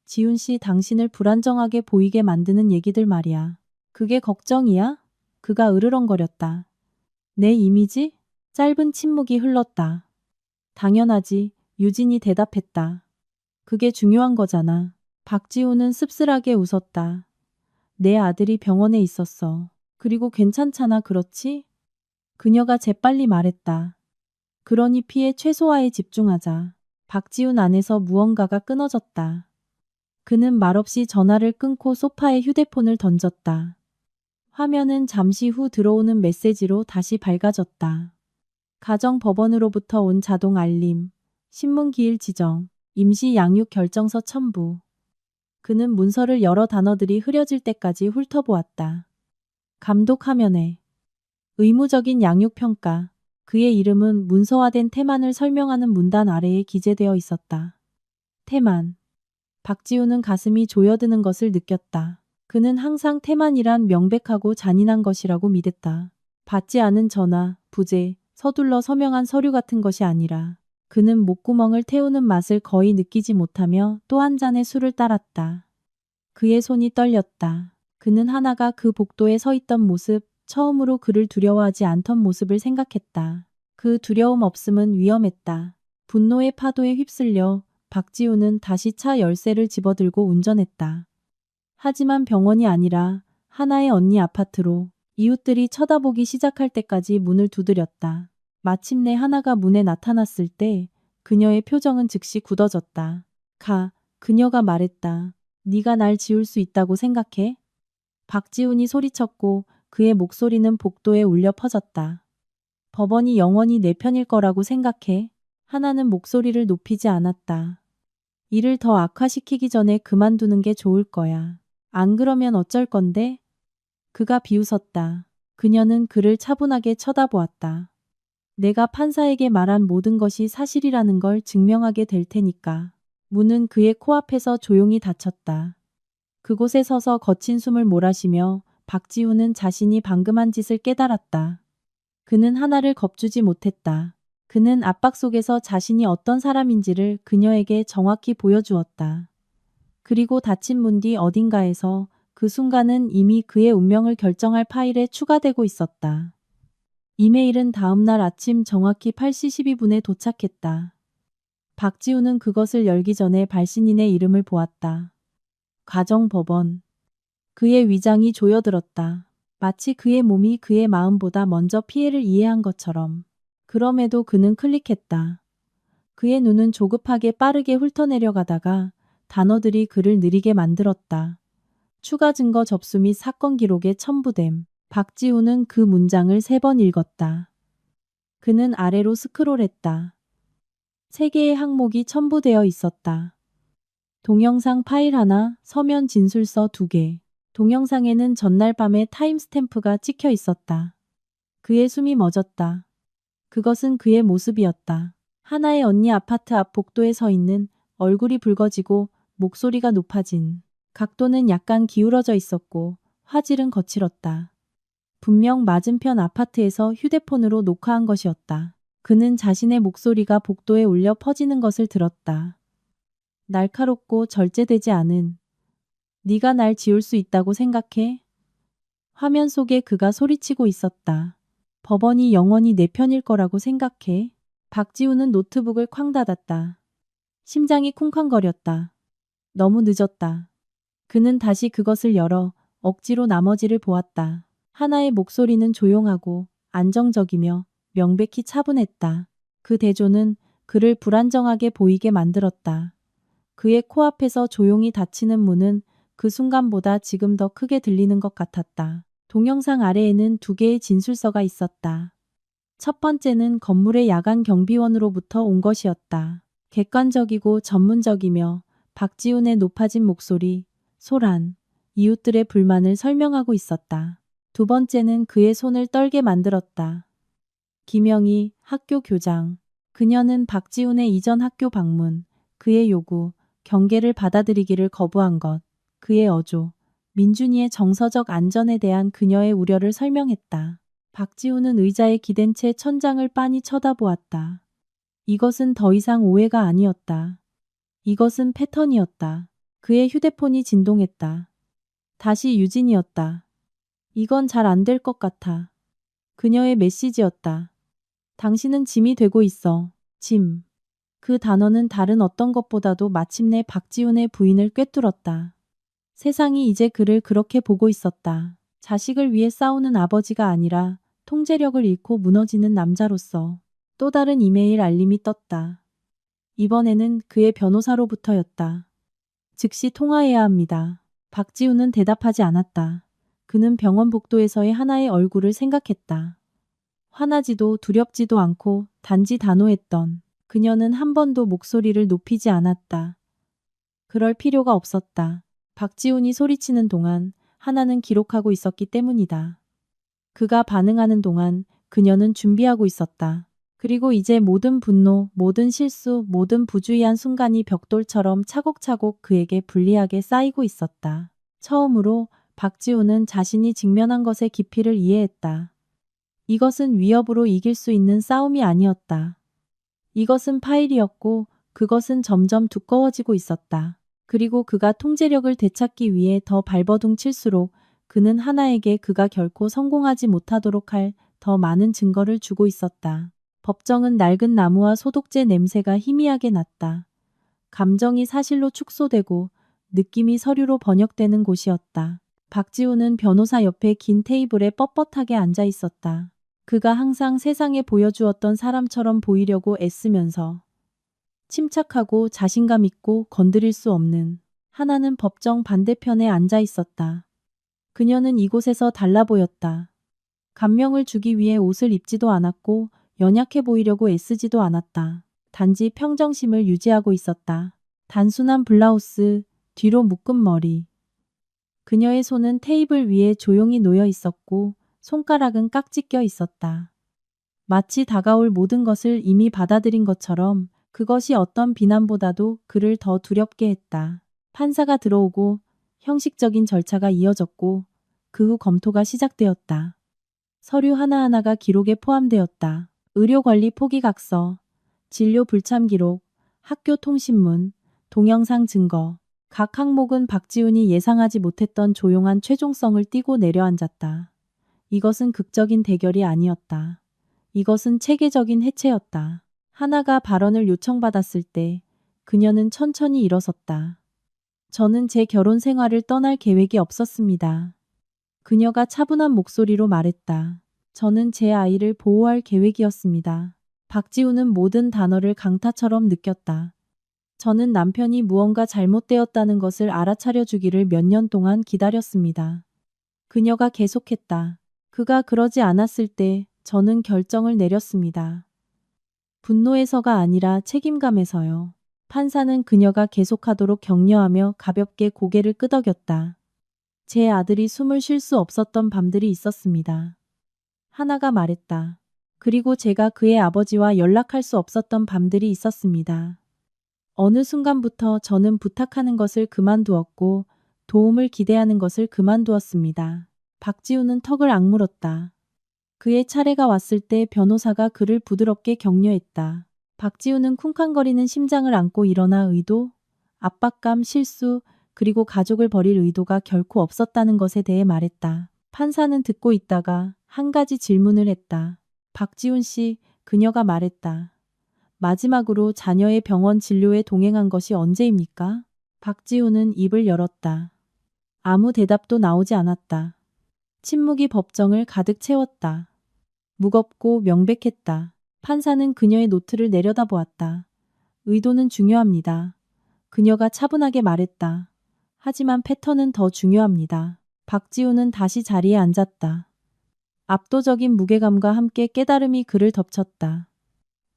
지훈 씨, 당신을 불안정하게 보이게 만드는 얘기들 말이야. 그게 걱정이야? 그가 으르렁거렸다. 내 이미지? 짧은 침묵이 흘렀다. 당연하지, 유진이 대답했다. 그게 중요한 거잖아. 박지우는 씁쓸하게 웃었다. 내 아들이 병원에 있었어. 그리고 괜찮잖아, 그렇지? 그녀가 재빨리 말했다. 그러니 피해 최소화에 집중하자. 박지훈 안에서 무언가가 끊어졌다. 그는 말없이 전화를 끊고 소파에 휴대폰을 던졌다. 화면은 잠시 후 들어오는 메시지로 다시 밝아졌다. 가정법원으로부터 온 자동 알림, 신문기일 지정, 임시 양육 결정서 첨부. 그는 문서를 여러 단어들이 흐려질 때까지 훑어보았다. 감독 화면에 의무적인 양육평가. 그의 이름은 문서화된 태만을 설명하는 문단 아래에 기재되어 있었다. 태만. 박지우는 가슴이 조여드는 것을 느꼈다. 그는 항상 태만이란 명백하고 잔인한 것이라고 믿었다. 받지 않은 전화, 부재, 서둘러 서명한 서류 같은 것이 아니라 그는 목구멍을 태우는 맛을 거의 느끼지 못하며 또 한 잔의 술을 따랐다. 그의 손이 떨렸다. 그는 하나가 그 복도에 서 있던 모습, 처음으로 그를 두려워하지 않던 모습을 생각했다. 그 두려움 없음은 위험했다. 분노의 파도에 휩쓸려 박지우는 다시 차 열쇠를 집어들고 운전했다. 하지만 병원이 아니라 하나의 언니 아파트로 이웃들이 쳐다보기 시작할 때까지 문을 두드렸다. 마침내 하나가 문에 나타났을 때 그녀의 표정은 즉시 굳어졌다. 그녀가 말했다. 네가 날 지울 수 있다고 생각해? 박지훈이 소리쳤고 그의 목소리는 복도에 울려 퍼졌다. 법원이 영원히 내 편일 거라고 생각해? 하나는 목소리를 높이지 않았다. 일을 더 악화시키기 전에 그만두는 게 좋을 거야. 안 그러면 어쩔 건데? 그가 비웃었다. 그녀는 그를 차분하게 쳐다보았다. 내가 판사에게 말한 모든 것이 사실이라는 걸 증명하게 될 테니까. 문은 그의 코앞에서 조용히 닫혔다. 그곳에 서서 거친 숨을 몰아쉬며 박지우는 자신이 방금 한 짓을 깨달았다. 그는 하나를 겁주지 못했다. 그는 압박 속에서 자신이 어떤 사람인지를 그녀에게 정확히 보여주었다. 그리고 닫힌 문 뒤 어딘가에서 그 순간은 이미 그의 운명을 결정할 파일에 추가되고 있었다. 이메일은 다음날 아침 정확히 8시 12분에 도착했다. 박지우는 그것을 열기 전에 발신인의 이름을 보았다. 가정법원. 그의 위장이 조여들었다. 마치 그의 몸이 그의 마음보다 먼저 피해를 이해한 것처럼. 그럼에도 그는 클릭했다. 그의 눈은 조급하게 빠르게 훑어내려가다가 단어들이 그를 느리게 만들었다. 추가 증거 접수 및 사건 기록에 첨부됨. 박지우는 그 문장을 3번 읽었다. 그는 아래로 스크롤했다. 3개의 항목이 첨부되어 있었다. 동영상 파일 하나, 서면 진술서 2개. 동영상에는 전날 밤에 타임스탬프가 찍혀 있었다. 그의 숨이 멎었다. 그것은 그의 모습이었다. 하나의 언니 아파트 앞 복도에 서 있는, 얼굴이 붉어지고 목소리가 높아진. 각도는 약간 기울어져 있었고 화질은 거칠었다. 분명 맞은편 아파트에서 휴대폰으로 녹화한 것이었다. 그는 자신의 목소리가 복도에 울려 퍼지는 것을 들었다. 날카롭고 절제되지 않은. 네가 날 지울 수 있다고 생각해? 화면 속에 그가 소리치고 있었다. 법원이 영원히 내 편일 거라고 생각해? 박지우는 노트북을 쾅 닫았다. 심장이 쿵쾅거렸다. 너무 늦었다. 그는 다시 그것을 열어 억지로 나머지를 보았다. 하나의 목소리는 조용하고 안정적이며 명백히 차분했다. 그 대조는 그를 불안정하게 보이게 만들었다. 그의 코앞에서 조용히 닫히는 문은 그 순간보다 지금 더 크게 들리는 것 같았다. 동영상 아래에는 2개의 진술서가 있었다. 첫 번째는 건물의 야간 경비원으로부터 온 것이었다. 객관적이고 전문적이며 박지훈의 높아진 목소리, 소란, 이웃들의 불만을 설명하고 있었다. 두 번째는 그의 손을 떨게 만들었다. 김영희, 학교 교장. 그녀는 박지훈의 이전 학교 방문, 그의 요구, 경계를 받아들이기를 거부한 것, 그의 어조, 민준이의 정서적 안전에 대한 그녀의 우려를 설명했다. 박지훈은 의자에 기댄 채 천장을 빤히 쳐다보았다. 이것은 더 이상 오해가 아니었다. 이것은 패턴이었다. 그의 휴대폰이 진동했다. 다시 유진이었다. 이건 잘 안 될 것 같아. 그녀의 메시지였다. 당신은 짐이 되고 있어. 짐. 그 단어는 다른 어떤 것보다도 마침내 박지훈의 부인을 꿰뚫었다. 세상이 이제 그를 그렇게 보고 있었다. 자식을 위해 싸우는 아버지가 아니라 통제력을 잃고 무너지는 남자로서. 또 다른 이메일 알림이 떴다. 이번에는 그의 변호사로부터였다. 즉시 통화해야 합니다. 박지훈은 대답하지 않았다. 그는 병원 복도에서의 하나의 얼굴을 생각했다. 화나지도 두렵지도 않고 단지 단호했던. 그녀는 한 번도 목소리를 높이지 않았다. 그럴 필요가 없었다. 박지훈이 소리치는 동안 하나는 기록하고 있었기 때문이다. 그가 반응하는 동안 그녀는 준비하고 있었다. 그리고 이제 모든 분노, 모든 실수, 모든 부주의한 순간이 벽돌처럼 차곡차곡 그에게 불리하게 쌓이고 있었다. 처음으로 박지훈은 자신이 직면한 것의 깊이를 이해했다. 이것은 위협으로 이길 수 있는 싸움이 아니었다. 이것은 파일이었고 그것은 점점 두꺼워지고 있었다. 그리고 그가 통제력을 되찾기 위해 더 발버둥 칠수록 그는 하나에게 그가 결코 성공하지 못하도록 할 더 많은 증거를 주고 있었다. 법정은 낡은 나무와 소독제 냄새가 희미하게 났다. 감정이 사실로 축소되고 느낌이 서류로 번역되는 곳이었다. 박지훈은 변호사 옆에 긴 테이블에 뻣뻣하게 앉아 있었다. 그가 항상 세상에 보여주었던 사람처럼 보이려고 애쓰면서 침착하고 자신감 있고 건드릴 수 없는 하나는 법정 반대편에 앉아 있었다. 그녀는 이곳에서 달라 보였다. 감명을 주기 위해 옷을 입지도 않았고 연약해 보이려고 애쓰지도 않았다. 단지 평정심을 유지하고 있었다. 단순한 블라우스, 뒤로 묶은 머리. 그녀의 손은 테이블 위에 조용히 놓여 있었고 손가락은 깍지 껴 있었다. 마치 다가올 모든 것을 이미 받아들인 것처럼 그것이 어떤 비난보다도 그를 더 두렵게 했다. 판사가 들어오고 형식적인 절차가 이어졌고 그 후 검토가 시작되었다. 서류 하나하나가 기록에 포함되었다. 의료관리 포기각서, 진료 불참 기록, 학교 통신문, 동영상 증거. 각 항목은 박지훈이 예상하지 못했던 조용한 최종성을 띠고 내려앉았다. 이것은 극적인 대결이 아니었다. 이것은 체계적인 해체였다. 하나가 발언을 요청받았을 때 그녀는 천천히 일어섰다. 저는 제 결혼 생활을 떠날 계획이 없었습니다. 그녀가 차분한 목소리로 말했다. 저는 제 아이를 보호할 계획이었습니다. 박지훈은 모든 단어를 강타처럼 느꼈다. 저는 남편이 무언가 잘못되었다는 것을 알아차려 주기를 몇 년 동안 기다렸습니다. 그녀가 계속했다. 그가 그러지 않았을 때 저는 결정을 내렸습니다. 분노에서가 아니라 책임감에서요. 판사는 그녀가 계속하도록 격려하며 가볍게 고개를 끄덕였다. 제 아들이 숨을 쉴 수 없었던 밤들이 있었습니다. 하나가 말했다. 그리고 제가 그의 아버지와 연락할 수 없었던 밤들이 있었습니다. 어느 순간부터 저는 부탁하는 것을 그만두었고 도움을 기대하는 것을 그만두었습니다. 박지훈은 턱을 악물었다. 그의 차례가 왔을 때 변호사가 그를 부드럽게 격려했다. 박지훈은 쿵쾅거리는 심장을 안고 일어나 의도, 압박감, 실수, 그리고 가족을 버릴 의도가 결코 없었다는 것에 대해 말했다. 판사는 듣고 있다가 한 가지 질문을 했다. 박지훈 씨, 그녀가 말했다. 마지막으로 자녀의 병원 진료에 동행한 것이 언제입니까? 박지훈은 입을 열었다. 아무 대답도 나오지 않았다. 침묵이 법정을 가득 채웠다. 무겁고 명백했다. 판사는 그녀의 노트를 내려다보았다. 의도는 중요합니다. 그녀가 차분하게 말했다. 하지만 패턴은 더 중요합니다. 박지훈은 다시 자리에 앉았다. 압도적인 무게감과 함께 깨달음이 그를 덮쳤다.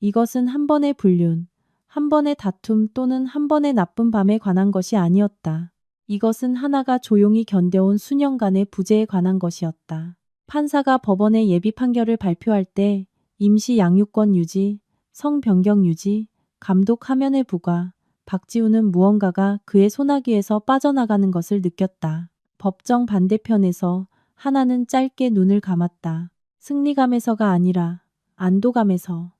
이것은 한 번의 불륜, 한 번의 다툼 또는 한 번의 나쁜 밤에 관한 것이 아니었다. 이것은 하나가 조용히 견뎌온 수년간의 부재에 관한 것이었다. 판사가 법원의 예비 판결을 발표할 때 임시 양육권 유지, 성 변경 유지, 감독 하면의 부과, 박지훈은 무언가가 그의 소나기에서 빠져나가는 것을 느꼈다. 법정 반대편에서 하나는 짧게 눈을 감았다. 승리감에서가 아니라 안도감에서.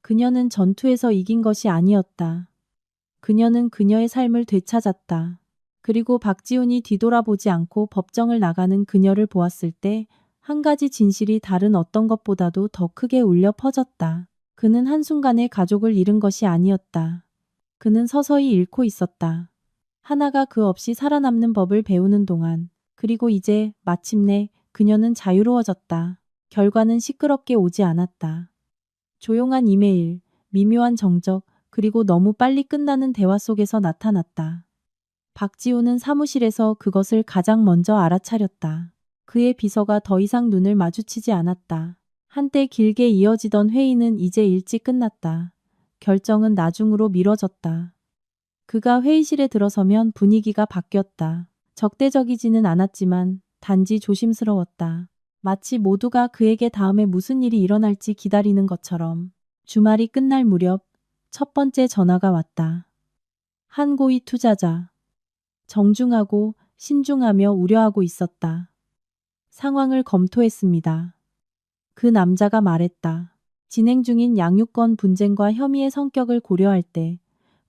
그녀는 전투에서 이긴 것이 아니었다. 그녀는 그녀의 삶을 되찾았다. 그리고 박지훈이 뒤돌아보지 않고 법정을 나가는 그녀를 보았을 때 한 가지 진실이 다른 어떤 것보다도 더 크게 울려 퍼졌다. 그는 한순간에 가족을 잃은 것이 아니었다. 그는 서서히 잃고 있었다. 하나가 그 없이 살아남는 법을 배우는 동안. 그리고 이제 마침내 그녀는 자유로워졌다. 결과는 시끄럽게 오지 않았다. 조용한 이메일, 미묘한 정적, 그리고 너무 빨리 끝나는 대화 속에서 나타났다. 박지훈은 사무실에서 그것을 가장 먼저 알아차렸다. 그의 비서가 더 이상 눈을 마주치지 않았다. 한때 길게 이어지던 회의는 이제 일찍 끝났다. 결정은 나중으로 미뤄졌다. 그가 회의실에 들어서면 분위기가 바뀌었다. 적대적이지는 않았지만 단지 조심스러웠다. 마치 모두가 그에게 다음에 무슨 일이 일어날지 기다리는 것처럼. 주말이 끝날 무렵 첫 번째 전화가 왔다. 한 고위 투자자. 정중하고 신중하며 우려하고 있었다. 상황을 검토했습니다. 그 남자가 말했다. 진행 중인 양육권 분쟁과 혐의의 성격을 고려할 때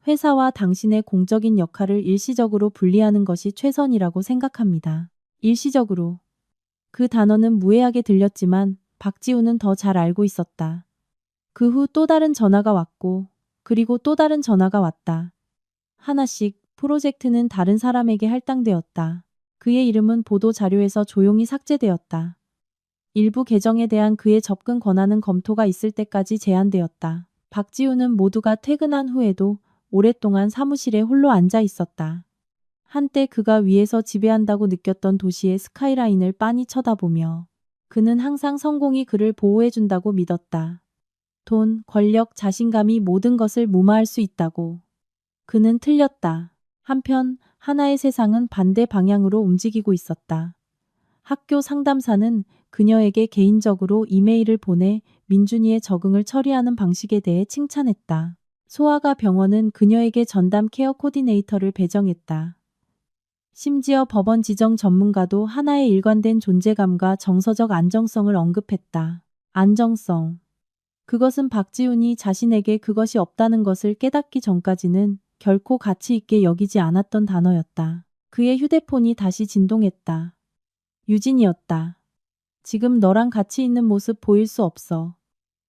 회사와 당신의 공적인 역할을 일시적으로 분리하는 것이 최선이라고 생각합니다. 일시적으로. 그 단어는 무해하게 들렸지만 박지훈은 더 잘 알고 있었다. 그 후 또 다른 전화가 왔고 그리고 또 다른 전화가 왔다. 하나씩 프로젝트는 다른 사람에게 할당되었다. 그의 이름은 보도 자료에서 조용히 삭제되었다. 일부 계정에 대한 그의 접근 권한은 검토가 있을 때까지 제한되었다. 박지훈은 모두가 퇴근한 후에도 오랫동안 사무실에 홀로 앉아 있었다. 한때 그가 위에서 지배한다고 느꼈던 도시의 스카이라인을 빤히 쳐다보며 그는 항상 성공이 그를 보호해준다고 믿었다. 돈, 권력, 자신감이 모든 것을 무마할 수 있다고. 그는 틀렸다. 한편 하나의 세상은 반대 방향으로 움직이고 있었다. 학교 상담사는 그녀에게 개인적으로 이메일을 보내 민준이의 적응을 처리하는 방식에 대해 칭찬했다. 소아과 병원은 그녀에게 전담 케어 코디네이터를 배정했다. 심지어 법원 지정 전문가도 하나의 일관된 존재감과 정서적 안정성을 언급했다. 안정성. 그것은 박지훈이 자신에게 그것이 없다는 것을 깨닫기 전까지는 결코 가치 있게 여기지 않았던 단어였다. 그의 휴대폰이 다시 진동했다. 유진이었다. 지금 너랑 같이 있는 모습 보일 수 없어.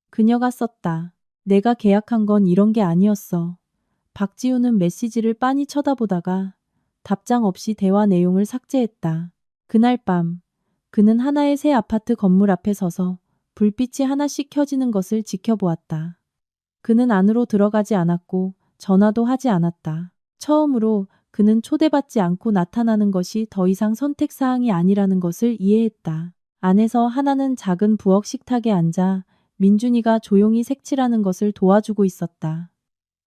그녀가 썼다. 내가 계약한 건 이런 게 아니었어. 박지우는 메시지를 빤히 쳐다보다가 답장 없이 대화 내용을 삭제했다. 그날 밤 그는 하나의 새 아파트 건물 앞에 서서 불빛이 하나씩 켜지는 것을 지켜보았다. 그는 안으로 들어가지 않았고 전화도 하지 않았다. 처음으로 그는 초대받지 않고 나타나는 것이 더 이상 선택사항이 아니라는 것을 이해했다. 안에서 하나는 작은 부엌 식탁에 앉아 민준이가 조용히 색칠하는 것을 도와주고 있었다.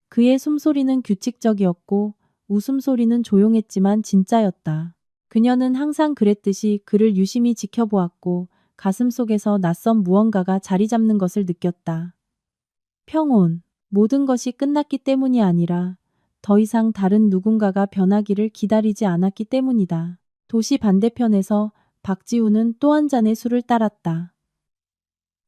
그의 숨소리는 규칙적이었고 웃음소리는 조용했지만 진짜였다. 그녀는 항상 그랬듯이 그를 유심히 지켜보았고 가슴속에서 낯선 무언가가 자리 잡는 것을 느꼈다. 평온. 모든 것이 끝났기 때문이 아니라 더 이상 다른 누군가가 변하기를 기다리지 않았기 때문이다. 도시 반대편에서 박지우는 또 한 잔의 술을 따랐다.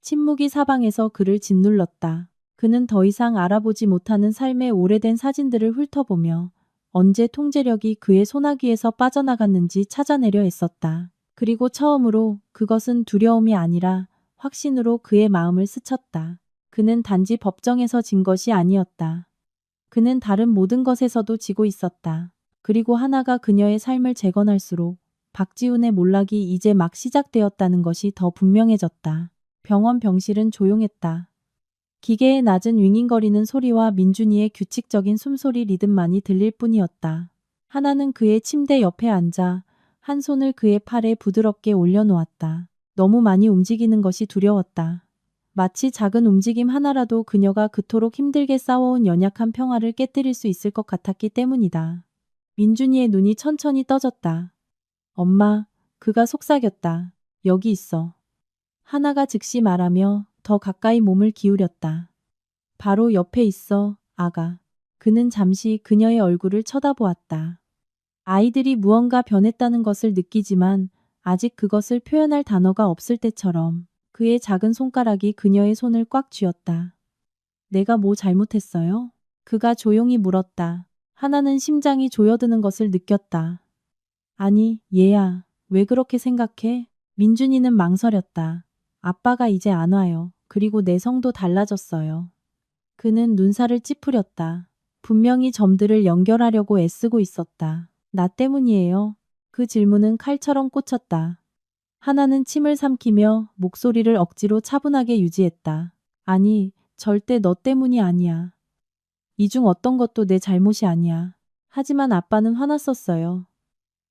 침묵이 사방에서 그를 짓눌렀다. 그는 더 이상 알아보지 못하는 삶의 오래된 사진들을 훑어보며 언제 통제력이 그의 소나기에서 빠져나갔는지 찾아내려 했었다. 그리고 처음으로 그것은 두려움이 아니라 확신으로 그의 마음을 스쳤다. 그는 단지 법정에서 진 것이 아니었다. 그는 다른 모든 것에서도 지고 있었다. 그리고 하나가 그녀의 삶을 재건할수록 박지훈의 몰락이 이제 막 시작되었다는 것이 더 분명해졌다. 병원 병실은 조용했다. 기계의 낮은 윙윙거리는 소리와 민준이의 규칙적인 숨소리 리듬만이 들릴 뿐이었다. 하나는 그의 침대 옆에 앉아 한 손을 그의 팔에 부드럽게 올려놓았다. 너무 많이 움직이는 것이 두려웠다. 마치 작은 움직임 하나라도 그녀가 그토록 힘들게 싸워온 연약한 평화를 깨뜨릴 수 있을 것 같았기 때문이다. 민준이의 눈이 천천히 떠졌다. 엄마, 그가 속삭였다. 여기 있어. 하나가 즉시 말하며 더 가까이 몸을 기울였다. 바로 옆에 있어, 아가. 그는 잠시 그녀의 얼굴을 쳐다보았다. 아이들이 무언가 변했다는 것을 느끼지만 아직 그것을 표현할 단어가 없을 때처럼 그의 작은 손가락이 그녀의 손을 꽉 쥐었다. 내가 뭐 잘못했어요? 그가 조용히 물었다. 하나는 심장이 조여드는 것을 느꼈다. 아니, 얘야. 왜 그렇게 생각해? 민준이는 망설였다. 아빠가 이제 안 와요. 그리고 내 성도 달라졌어요. 그는 눈살을 찌푸렸다. 분명히 점들을 연결하려고 애쓰고 있었다. 나 때문이에요. 그 질문은 칼처럼 꽂혔다. 하나는 침을 삼키며 목소리를 억지로 차분하게 유지했다. 아니, 절대 너 때문이 아니야. 이 중 어떤 것도 내 잘못이 아니야. 하지만 아빠는 화났었어요.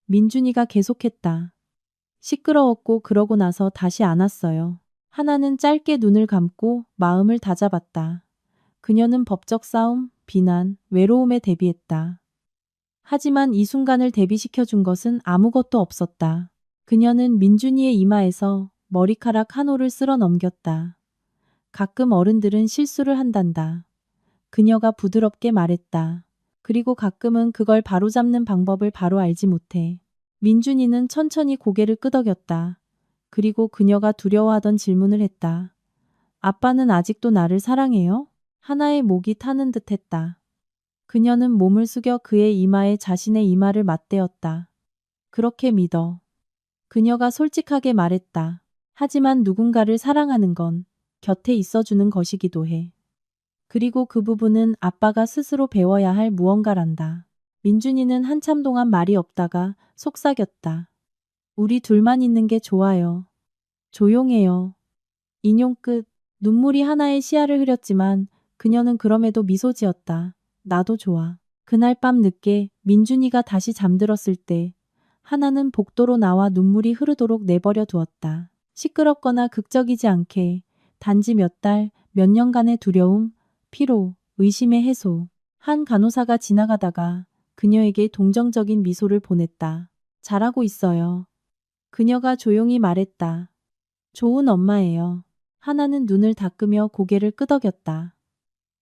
민준이가 계속했다. 시끄러웠고 그러고 나서 다시 안 왔어요. 하나는 짧게 눈을 감고 마음을 다잡았다. 그녀는 법적 싸움, 비난, 외로움에 대비했다. 하지만 이 순간을 대비시켜 준 것은 아무것도 없었다. 그녀는 민준이의 이마에서 머리카락 한 올을 쓸어 넘겼다. 가끔 어른들은 실수를 한단다. 그녀가 부드럽게 말했다. 그리고 가끔은 그걸 바로잡는 방법을 바로 알지 못해. 민준이는 천천히 고개를 끄덕였다. 그리고 그녀가 두려워하던 질문을 했다. 아빠는 아직도 나를 사랑해요? 하나의 목이 타는 듯 했다. 그녀는 몸을 숙여 그의 이마에 자신의 이마를 맞대었다. 그렇게 믿어. 그녀가 솔직하게 말했다. 하지만 누군가를 사랑하는 건 곁에 있어주는 것이기도 해. 그리고 그 부분은 아빠가 스스로 배워야 할 무언가란다. 민준이는 한참 동안 말이 없다가 속삭였다. 우리 둘만 있는 게 좋아요. 조용해요. 인용 끝. 눈물이 하나의 시야를 흐렸지만 그녀는 그럼에도 미소 지었다. 나도 좋아. 그날 밤 늦게 민준이가 다시 잠들었을 때 하나는 복도로 나와 눈물이 흐르도록 내버려 두었다. 시끄럽거나 극적이지 않게 단지 몇 달, 몇 년간의 두려움, 피로, 의심의 해소. 한 간호사가 지나가다가 그녀에게 동정적인 미소를 보냈다. 잘하고 있어요. 그녀가 조용히 말했다. 좋은 엄마예요. 하나는 눈을 닦으며 고개를 끄덕였다.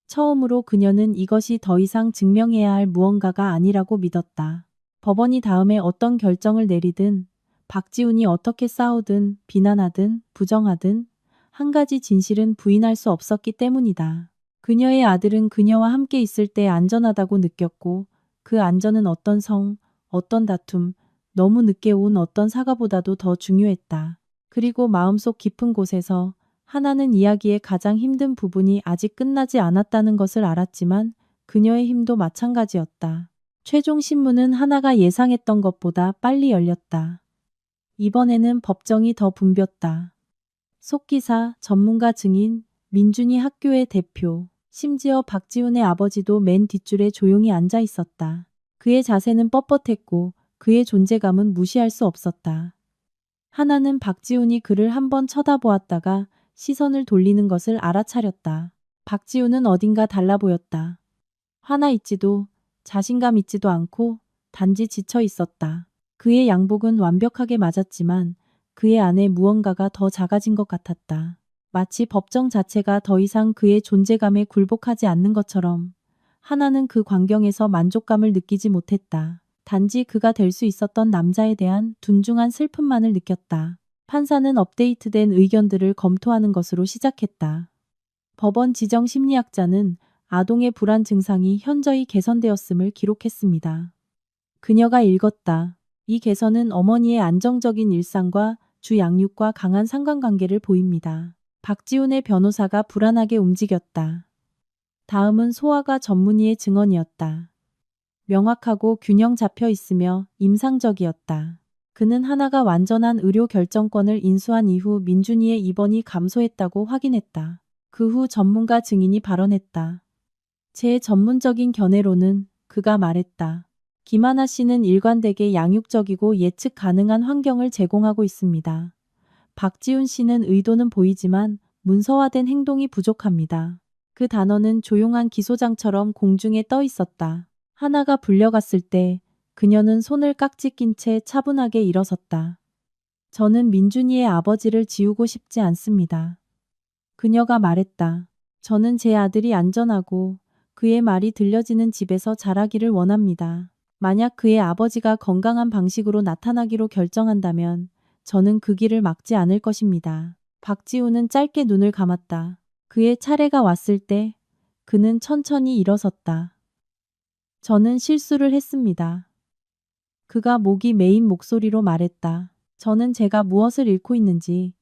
처음으로 그녀는 이것이 더 이상 증명해야 할 무언가가 아니라고 믿었다. 법원이 다음에 어떤 결정을 내리든 박지훈이 어떻게 싸우든 비난하든 부정하든 한 가지 진실은 부인할 수 없었기 때문이다. 그녀의 아들은 그녀와 함께 있을 때 안전하다고 느꼈고 그 안전은 어떤 성, 어떤 다툼, 너무 늦게 온 어떤 사과보다도 더 중요했다. 그리고 마음속 깊은 곳에서 하나는 이야기의 가장 힘든 부분이 아직 끝나지 않았다는 것을 알았지만 그녀의 힘도 마찬가지였다. 최종 신문은 하나가 예상했던 것보다 빨리 열렸다. 이번에는 법정이 더 붐볐다. 속기사, 전문가 증인, 민준이 학교의 대표, 심지어 박지훈의 아버지도 맨 뒷줄에 조용히 앉아 있었다. 그의 자세는 뻣뻣했고 그의 존재감은 무시할 수 없었다. 하나는 박지훈이 그를 한번 쳐다보았다가 시선을 돌리는 것을 알아차렸다. 박지훈은 어딘가 달라 보였다. 화나 있지도 자신감 있지도 않고 단지 지쳐 있었다. 그의 양복은 완벽하게 맞았지만 그의 안에 무언가가 더 작아진 것 같았다. 마치 법정 자체가 더 이상 그의 존재감에 굴복하지 않는 것처럼 하나는 그 광경에서 만족감을 느끼지 못했다. 단지 그가 될 수 있었던 남자에 대한 둔중한 슬픔만을 느꼈다. 판사는 업데이트된 의견들을 검토하는 것으로 시작했다. 법원 지정 심리학자는 아동의 불안 증상이 현저히 개선되었음을 기록했습니다. 그녀가 읽었다. 이 개선은 어머니의 안정적인 일상과 주 양육과 강한 상관관계를 보입니다. 박지훈의 변호사가 불안하게 움직였다. 다음은 소아과 전문의의 증언이었다. 명확하고 균형 잡혀 있으며 임상적이었다. 그는 하나가 완전한 의료 결정권을 인수한 이후 민준이의 입원이 감소했다고 확인했다. 그 후 전문가 증인이 발언했다. 제 전문적인 견해로는 그가 말했다. 김하나 씨는 일관되게 양육적이고 예측 가능한 환경을 제공하고 있습니다. 박지훈 씨는 의도는 보이지만 문서화된 행동이 부족합니다. 그 단어는 조용한 기소장처럼 공중에 떠 있었다. 하나가 불려갔을 때 그녀는 손을 깍지 낀 채 차분하게 일어섰다. 저는 민준이의 아버지를 지우고 싶지 않습니다. 그녀가 말했다. 저는 제 아들이 안전하고 그의 말이 들려지는 집에서 자라기를 원합니다. 만약 그의 아버지가 건강한 방식으로 나타나기로 결정한다면 저는 그 길을 막지 않을 것입니다. 박지훈은 짧게 눈을 감았다. 그의 차례가 왔을 때 그는 천천히 일어섰다. 저는 실수를 했습니다. 그가 목이 메인 목소리로 말했다. 저는 제가 무엇을 잃고 있는지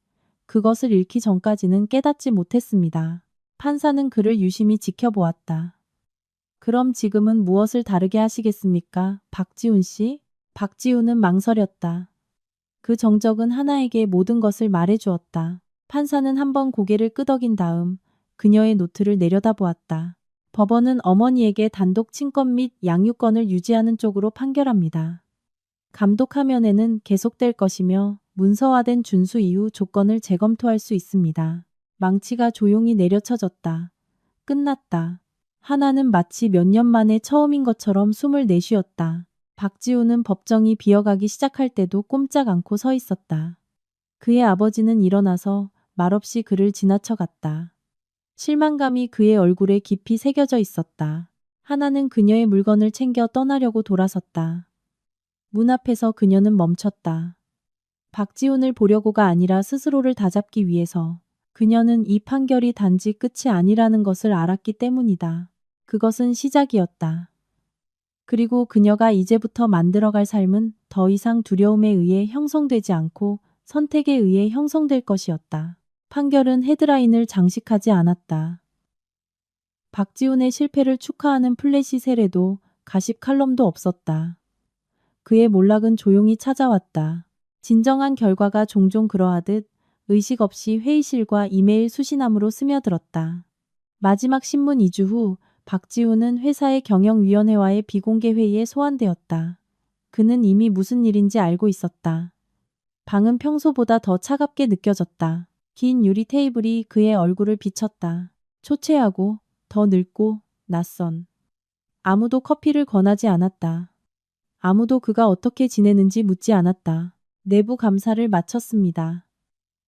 그것을 잃기 전까지는 깨닫지 못했습니다. 판사는 그를 유심히 지켜보았다. 그럼 지금은 무엇을 다르게 하시겠습니까, 박지훈 씨? 박지훈은 망설였다. 그 정적은 하나에게 모든 것을 말해주었다. 판사는 한번 고개를 끄덕인 다음 그녀의 노트를 내려다보았다. 법원은 어머니에게 단독 친권 및 양육권을 유지하는 쪽으로 판결합니다. 감독 화면에는 계속될 것이며 문서화된 준수 이후 조건을 재검토할 수 있습니다. 망치가 조용히 내려쳐졌다. 끝났다. 하나는 마치 몇 년 만에 처음인 것처럼 숨을 내쉬었다. 박지훈은 법정이 비어가기 시작할 때도 꼼짝 않고 서 있었다. 그의 아버지는 일어나서 말없이 그를 지나쳐갔다. 실망감이 그의 얼굴에 깊이 새겨져 있었다. 하나는 그녀의 물건을 챙겨 떠나려고 돌아섰다. 문 앞에서 그녀는 멈췄다. 박지훈을 보려고가 아니라 스스로를 다잡기 위해서. 그녀는 이 판결이 단지 끝이 아니라는 것을 알았기 때문이다. 그것은 시작이었다. 그리고 그녀가 이제부터 만들어갈 삶은 더 이상 두려움에 의해 형성되지 않고 선택에 의해 형성될 것이었다. 판결은 헤드라인을 장식하지 않았다. 박지훈의 실패를 축하하는 플래시 세례도 가십 칼럼도 없었다. 그의 몰락은 조용히 찾아왔다. 진정한 결과가 종종 그러하듯 의식 없이 회의실과 이메일 수신함으로 스며들었다. 마지막 신문 2주 후 박지훈은 회사의 경영위원회와의 비공개 회의에 소환되었다. 그는 이미 무슨 일인지 알고 있었다. 방은 평소보다 더 차갑게 느껴졌다. 긴 유리 테이블이 그의 얼굴을 비쳤다. 초췌하고 더 늙고 낯선. 아무도 커피를 권하지 않았다. 아무도 그가 어떻게 지내는지 묻지 않았다. 내부 감사를 마쳤습니다.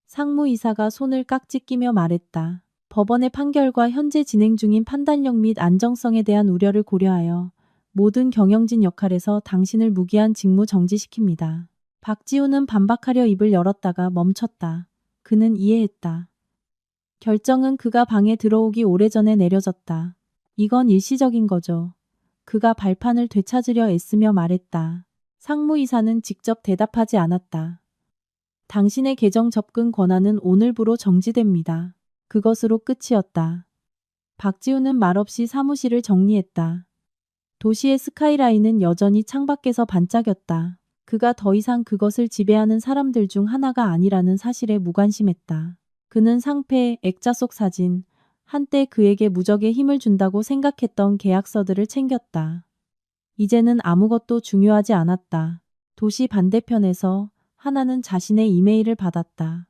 상무이사가 손을 깍지 끼며 말했다. 법원의 판결과 현재 진행 중인 판단력 및 안정성에 대한 우려를 고려하여 모든 경영진 역할에서 당신을 무기한 직무 정지시킵니다. 박지훈은 반박하려 입을 열었다가 멈췄다. 그는 이해했다. 결정은 그가 방에 들어오기 오래전에 내려졌다. 이건 일시적인 거죠. 그가 발판을 되찾으려 애쓰며 말했다. 상무이사는 직접 대답하지 않았다. 당신의 계정 접근 권한은 오늘부로 정지됩니다. 그것으로 끝이었다. 박지우는 말없이 사무실을 정리했다. 도시의 스카이라인은 여전히 창밖에서 반짝였다. 그가 더 이상 그것을 지배하는 사람들 중 하나가 아니라는 사실에 무관심했다. 그는 상패, 액자 속 사진, 한때 그에게 무적의 힘을 준다고 생각했던 계약서들을 챙겼다. 이제는 아무것도 중요하지 않았다. 도시 반대편에서 하나는 자신의 이메일을 받았다.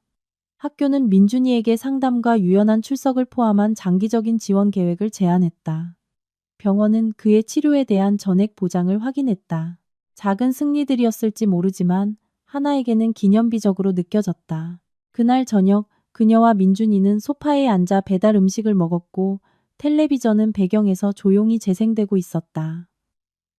학교는 민준이에게 상담과 유연한 출석을 포함한 장기적인 지원 계획을 제안했다. 병원은 그의 치료에 대한 전액 보장을 확인했다. 작은 승리들이었을지 모르지만 하나에게는 기념비적으로 느껴졌다. 그날 저녁 그녀와 민준이는 소파에 앉아 배달 음식을 먹었고 텔레비전은 배경에서 조용히 재생되고 있었다.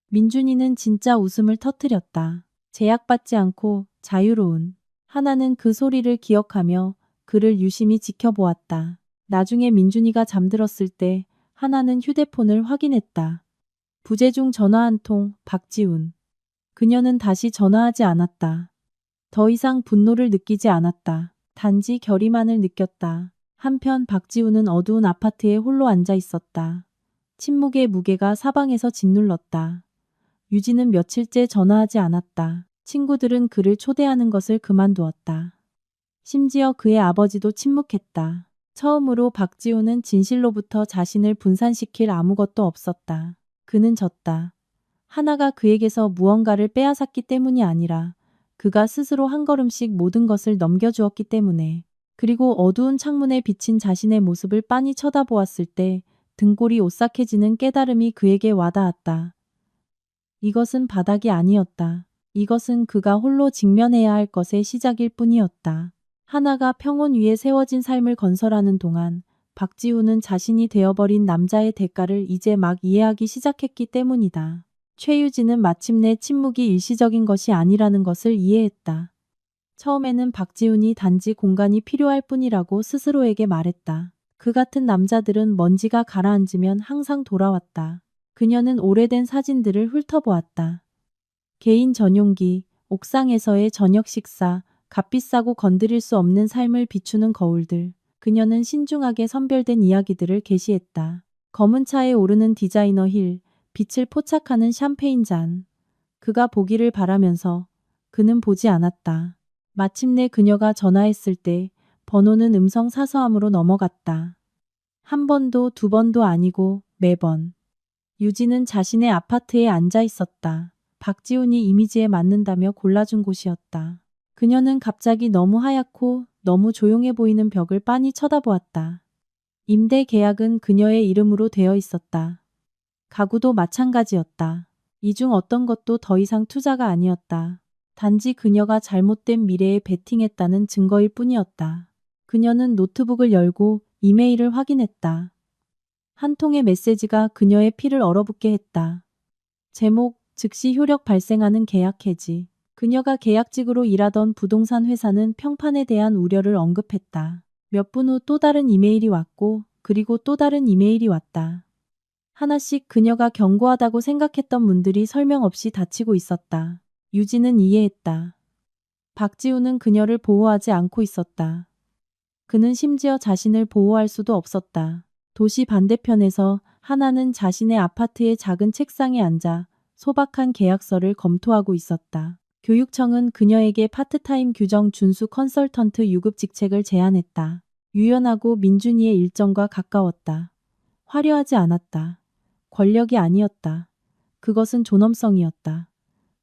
민준이는 진짜 웃음을 터뜨렸다. 제약받지 않고 자유로운. 하나는 그 소리를 기억하며 그를 유심히 지켜보았다. 나중에 민준이가 잠들었을 때 하나는 휴대폰을 확인했다. 부재중 전화 한 통, 박지훈. 그녀는 다시 전화하지 않았다. 더 이상 분노를 느끼지 않았다. 단지 결의만을 느꼈다. 한편 박지훈은 어두운 아파트에 홀로 앉아 있었다. 침묵의 무게가 사방에서 짓눌렀다. 유진은 며칠째 전화하지 않았다. 친구들은 그를 초대하는 것을 그만두었다. 심지어 그의 아버지도 침묵했다. 처음으로 박지훈은 진실로부터 자신을 분산시킬 아무것도 없었다. 그는 졌다. 하나가 그에게서 무언가를 빼앗았기 때문이 아니라 그가 스스로 한 걸음씩 모든 것을 넘겨주었기 때문에. 그리고 어두운 창문에 비친 자신의 모습을 빤히 쳐다보았을 때 등골이 오싹해지는 깨달음이 그에게 와닿았다. 이것은 바닥이 아니었다. 이것은 그가 홀로 직면해야 할 것의 시작일 뿐이었다. 하나가 평온 위에 세워진 삶을 건설하는 동안 박지훈은 자신이 되어버린 남자의 대가를 이제 막 이해하기 시작했기 때문이다. 최유진은 마침내 침묵이 일시적인 것이 아니라는 것을 이해했다. 처음에는 박지훈이 단지 공간이 필요할 뿐이라고 스스로에게 말했다. 그 같은 남자들은 먼지가 가라앉으면 항상 돌아왔다. 그녀는 오래된 사진들을 훑어보았다. 개인 전용기, 옥상에서의 저녁 식사, 값비싸고 건드릴 수 없는 삶을 비추는 거울들. 그녀는 신중하게 선별된 이야기들을 게시했다. 검은 차에 오르는 디자이너 힐, 빛을 포착하는 샴페인 잔. 그가 보기를 바라면서 그는 보지 않았다. 마침내 그녀가 전화했을 때 번호는 음성 사서함으로 넘어갔다. 한 번도 두 번도 아니고 매번. 유진은 자신의 아파트에 앉아 있었다. 박지훈이 이미지에 맞는다며 골라준 곳이었다. 그녀는 갑자기 너무 하얗고 너무 조용해 보이는 벽을 빤히 쳐다보았다. 임대 계약은 그녀의 이름으로 되어 있었다. 가구도 마찬가지였다. 이 중 어떤 것도 더 이상 투자가 아니었다. 단지 그녀가 잘못된 미래에 베팅했다는 증거일 뿐이었다. 그녀는 노트북을 열고 이메일을 확인했다. 한 통의 메시지가 그녀의 피를 얼어붙게 했다. 제목, 즉시 효력 발생하는 계약 해지. 그녀가 계약직으로 일하던 부동산 회사는 평판에 대한 우려를 언급했다. 몇 분 후 또 다른 이메일이 왔고 그리고 또 다른 이메일이 왔다. 하나씩 그녀가 견고하다고 생각했던 문들이 설명 없이 닫히고 있었다. 유진은 이해했다. 박지훈은 그녀를 보호하지 않고 있었다. 그는 심지어 자신을 보호할 수도 없었다. 도시 반대편에서 하나는 자신의 아파트의 작은 책상에 앉아 소박한 계약서를 검토하고 있었다. 교육청은 그녀에게 파트타임 규정 준수 컨설턴트 유급 직책을 제안했다. 유연하고 민준이의 일정과 가까웠다. 화려하지 않았다. 권력이 아니었다. 그것은 존엄성이었다.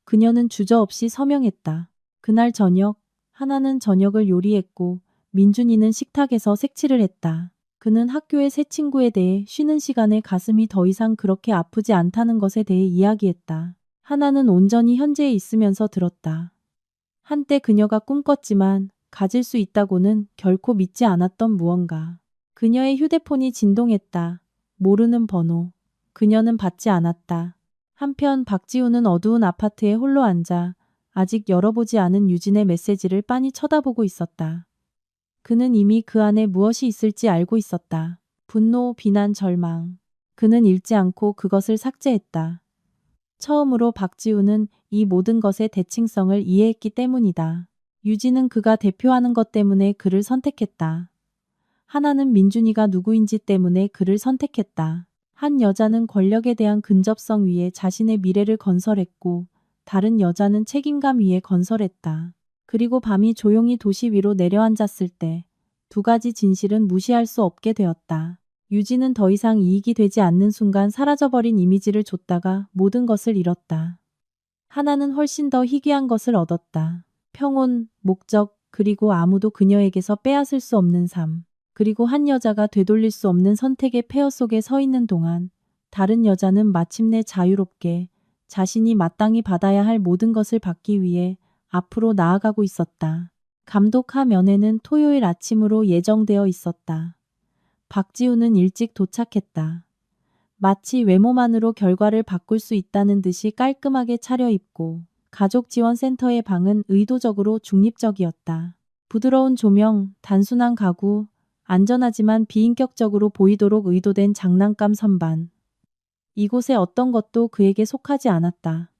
그녀는 주저없이 서명했다. 그날 저녁, 하나는 저녁을 요리했고 민준이는 식탁에서 색칠을 했다. 그는 학교의 새 친구에 대해 쉬는 시간에 가슴이 더 이상 그렇게 아프지 않다는 것에 대해 이야기했다. 하나는 온전히 현재에 있으면서 들었다. 한때 그녀가 꿈꿨지만 가질 수 있다고는 결코 믿지 않았던 무언가. 그녀의 휴대폰이 진동했다. 모르는 번호. 그녀는 받지 않았다. 한편 박지훈은 어두운 아파트에 홀로 앉아 아직 열어보지 않은 유진의 메시지를 빤히 쳐다보고 있었다. 그는 이미 그 안에 무엇이 있을지 알고 있었다. 분노, 비난, 절망. 그는 읽지 않고 그것을 삭제했다. 처음으로 박지우는 이 모든 것의 대칭성을 이해했기 때문이다. 유진은 그가 대표하는 것 때문에 그를 선택했다. 하나는 민준이가 누구인지 때문에 그를 선택했다. 한 여자는 권력에 대한 근접성 위에 자신의 미래를 건설했고 다른 여자는 책임감 위에 건설했다. 그리고 밤이 조용히 도시 위로 내려앉았을 때 두 가지 진실은 무시할 수 없게 되었다. 유진은 더 이상 이익이 되지 않는 순간 사라져버린 이미지를 줬다가 모든 것을 잃었다. 하나는 훨씬 더 희귀한 것을 얻었다. 평온, 목적, 그리고 아무도 그녀에게서 빼앗을 수 없는 삶. 그리고 한 여자가 되돌릴 수 없는 선택의 폐허 속에 서 있는 동안 다른 여자는 마침내 자유롭게 자신이 마땅히 받아야 할 모든 것을 받기 위해 앞으로 나아가고 있었다. 감독하 면회는 토요일 아침으로 예정되어 있었다. 박지우는 일찍 도착했다. 마치 외모만으로 결과를 바꿀 수 있다는 듯이 깔끔하게 차려입고 가족지원센터의 방은 의도적으로 중립적이었다. 부드러운 조명, 단순한 가구, 안전하지만 비인격적으로 보이도록 의도된 장난감 선반. 이곳의 어떤 것도 그에게 속하지 않았다.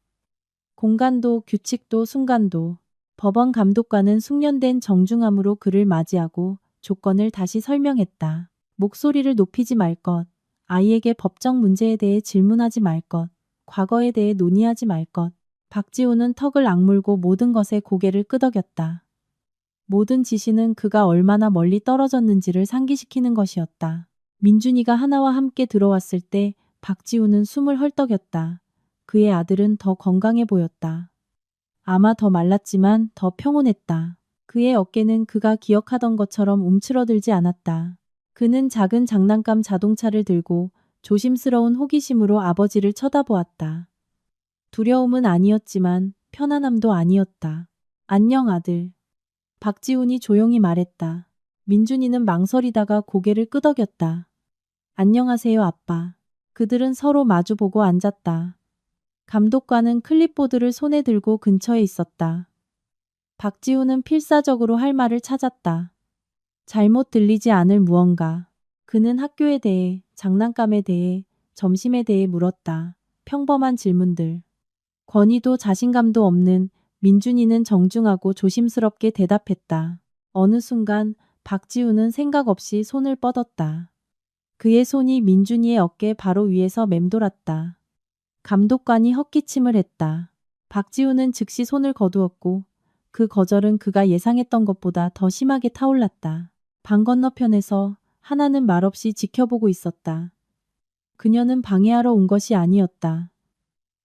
공간도 규칙도 순간도. 법원 감독관은 숙련된 정중함으로 그를 맞이하고 조건을 다시 설명했다. 목소리를 높이지 말 것, 아이에게 법적 문제에 대해 질문하지 말 것, 과거에 대해 논의하지 말 것. 박지우는 턱을 악물고 모든 것에 고개를 끄덕였다. 모든 지시는 그가 얼마나 멀리 떨어졌는지를 상기시키는 것이었다. 민준이가 하나와 함께 들어왔을 때 박지우는 숨을 헐떡였다. 그의 아들은 더 건강해 보였다. 아마 더 말랐지만 더 평온했다. 그의 어깨는 그가 기억하던 것처럼 움츠러들지 않았다. 그는 작은 장난감 자동차를 들고 조심스러운 호기심으로 아버지를 쳐다보았다. 두려움은 아니었지만 편안함도 아니었다. 안녕 아들. 박지훈이 조용히 말했다. 민준이는 망설이다가 고개를 끄덕였다. 안녕하세요 아빠. 그들은 서로 마주보고 앉았다. 감독관은 클립보드를 손에 들고 근처에 있었다. 박지우는 필사적으로 할 말을 찾았다. 잘못 들리지 않을 무언가. 그는 학교에 대해, 장난감에 대해, 점심에 대해 물었다. 평범한 질문들. 권위도 자신감도 없는 민준이는 정중하고 조심스럽게 대답했다. 어느 순간 박지우는 생각 없이 손을 뻗었다. 그의 손이 민준이의 어깨 바로 위에서 맴돌았다. 감독관이 헛기침을 했다. 박지우는 즉시 손을 거두었고 그 거절은 그가 예상했던 것보다 더 심하게 타올랐다. 방 건너편에서 하나는 말없이 지켜보고 있었다. 그녀는 방해하러 온 것이 아니었다.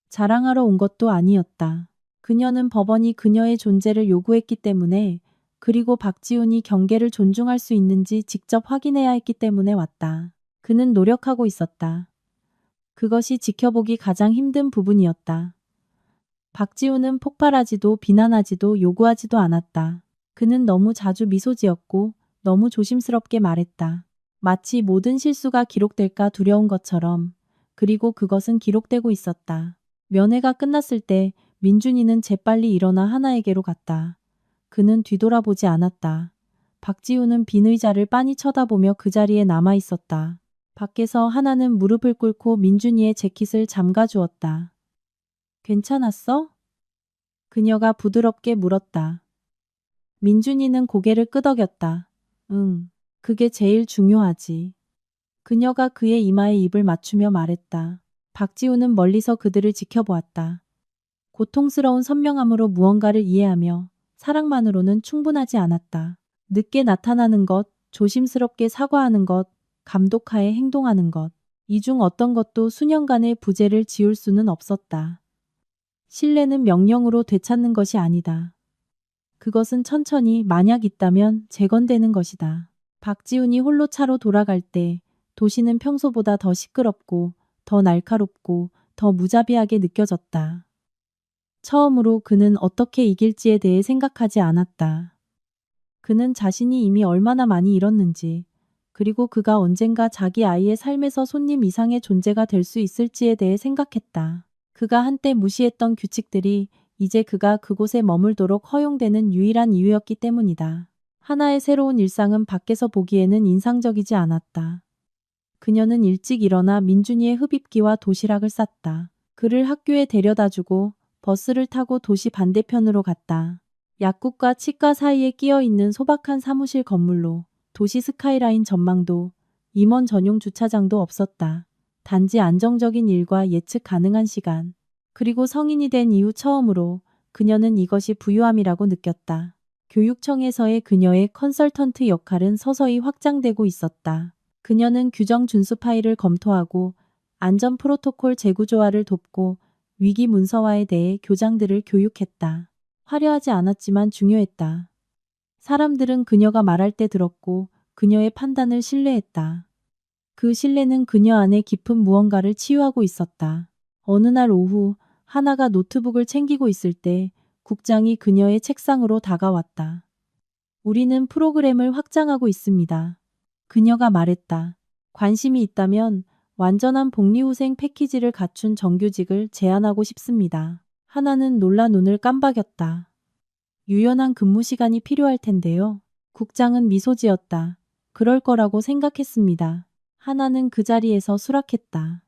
자랑하러 온 것도 아니었다. 그녀는 법원이 그녀의 존재를 요구했기 때문에 그리고 박지훈이 경계를 존중할 수 있는지 직접 확인해야 했기 때문에 왔다. 그는 노력하고 있었다. 그것이 지켜보기 가장 힘든 부분이었다. 박지우는 폭발하지도 비난하지도 요구하지도 않았다. 그는 너무 자주 미소 지었고 너무 조심스럽게 말했다. 마치 모든 실수가 기록될까 두려운 것처럼. 그리고 그것은 기록되고 있었다. 면회가 끝났을 때 민준이는 재빨리 일어나 하나에게로 갔다. 그는 뒤돌아보지 않았다. 박지우는 빈 의자를 빤히 쳐다보며 그 자리에 남아 있었다. 밖에서 하나는 무릎을 꿇고 민준이의 재킷을 잠가 주었다. 괜찮았어? 그녀가 부드럽게 물었다. 민준이는 고개를 끄덕였다. 응, 그게 제일 중요하지. 그녀가 그의 이마에 입을 맞추며 말했다. 박지우는 멀리서 그들을 지켜보았다. 고통스러운 선명함으로 무언가를 이해하며 사랑만으로는 충분하지 않았다. 늦게 나타나는 것, 조심스럽게 사과하는 것, 감독하에 행동하는 것. 이 중 어떤 것도 수년간의 부재를 지울 수는 없었다. 신뢰는 명령으로 되찾는 것이 아니다. 그것은 천천히 만약 있다면 재건되는 것이다. 박지훈이 홀로 차로 돌아갈 때 도시는 평소보다 더 시끄럽고 더 날카롭고 더 무자비하게 느껴졌다. 처음으로 그는 어떻게 이길지에 대해 생각하지 않았다. 그는 자신이 이미 얼마나 많이 잃었는지, 그리고 그가 언젠가 자기 아이의 삶에서 손님 이상의 존재가 될 수 있을지에 대해 생각했다. 그가 한때 무시했던 규칙들이 이제 그가 그곳에 머물도록 허용되는 유일한 이유였기 때문이다. 하나의 새로운 일상은 밖에서 보기에는 인상적이지 않았다. 그녀는 일찍 일어나 민준이의 흡입기와 도시락을 쌌다. 그를 학교에 데려다주고 버스를 타고 도시 반대편으로 갔다. 약국과 치과 사이에 끼어 있는 소박한 사무실 건물로 도시 스카이라인 전망도 임원 전용 주차장도 없었다. 단지 안정적인 일과 예측 가능한 시간. 그리고 성인이 된 이후 처음으로 그녀는 이것이 부유함이라고 느꼈다. 교육청에서의 그녀의 컨설턴트 역할은 서서히 확장되고 있었다. 그녀는 규정 준수 파일을 검토하고 안전 프로토콜 재구조화를 돕고 위기 문서화에 대해 교장들을 교육했다. 화려하지 않았지만 중요했다. 사람들은 그녀가 말할 때 들었고 그녀의 판단을 신뢰했다. 그 신뢰는 그녀 안에 깊은 무언가를 치유하고 있었다. 어느 날 오후 하나가 노트북을 챙기고 있을 때 국장이 그녀의 책상으로 다가왔다. 우리는 프로그램을 확장하고 있습니다. 그녀가 말했다. 관심이 있다면 완전한 복리후생 패키지를 갖춘 정규직을 제안하고 싶습니다. 하나는 놀라 눈을 깜박였다. 유연한 근무 시간이 필요할 텐데요. 국장은 미소 지었다. 그럴 거라고 생각했습니다. 하나는 그 자리에서 수락했다.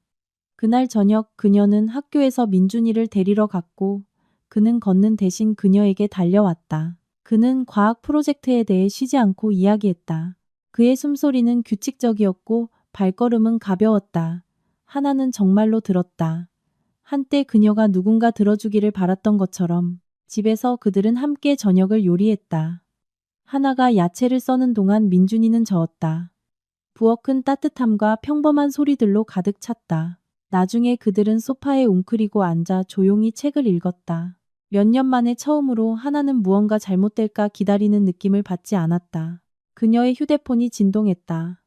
그날 저녁 그녀는 학교에서 민준이를 데리러 갔고 그는 걷는 대신 그녀에게 달려왔다. 그는 과학 프로젝트에 대해 쉬지 않고 이야기했다. 그의 숨소리는 규칙적이었고 발걸음은 가벼웠다. 하나는 정말로 들었다. 한때 그녀가 누군가 들어주기를 바랐던 것처럼 집에서 그들은 함께 저녁을 요리했다. 하나가 야채를 써는 동안 민준이는 저었다. 부엌은 따뜻함과 평범한 소리들로 가득 찼다. 나중에 그들은 소파에 웅크리고 앉아 조용히 책을 읽었다. 몇 년 만에 처음으로 하나는 무언가 잘못될까 기다리는 느낌을 받지 않았다. 그녀의 휴대폰이 진동했다.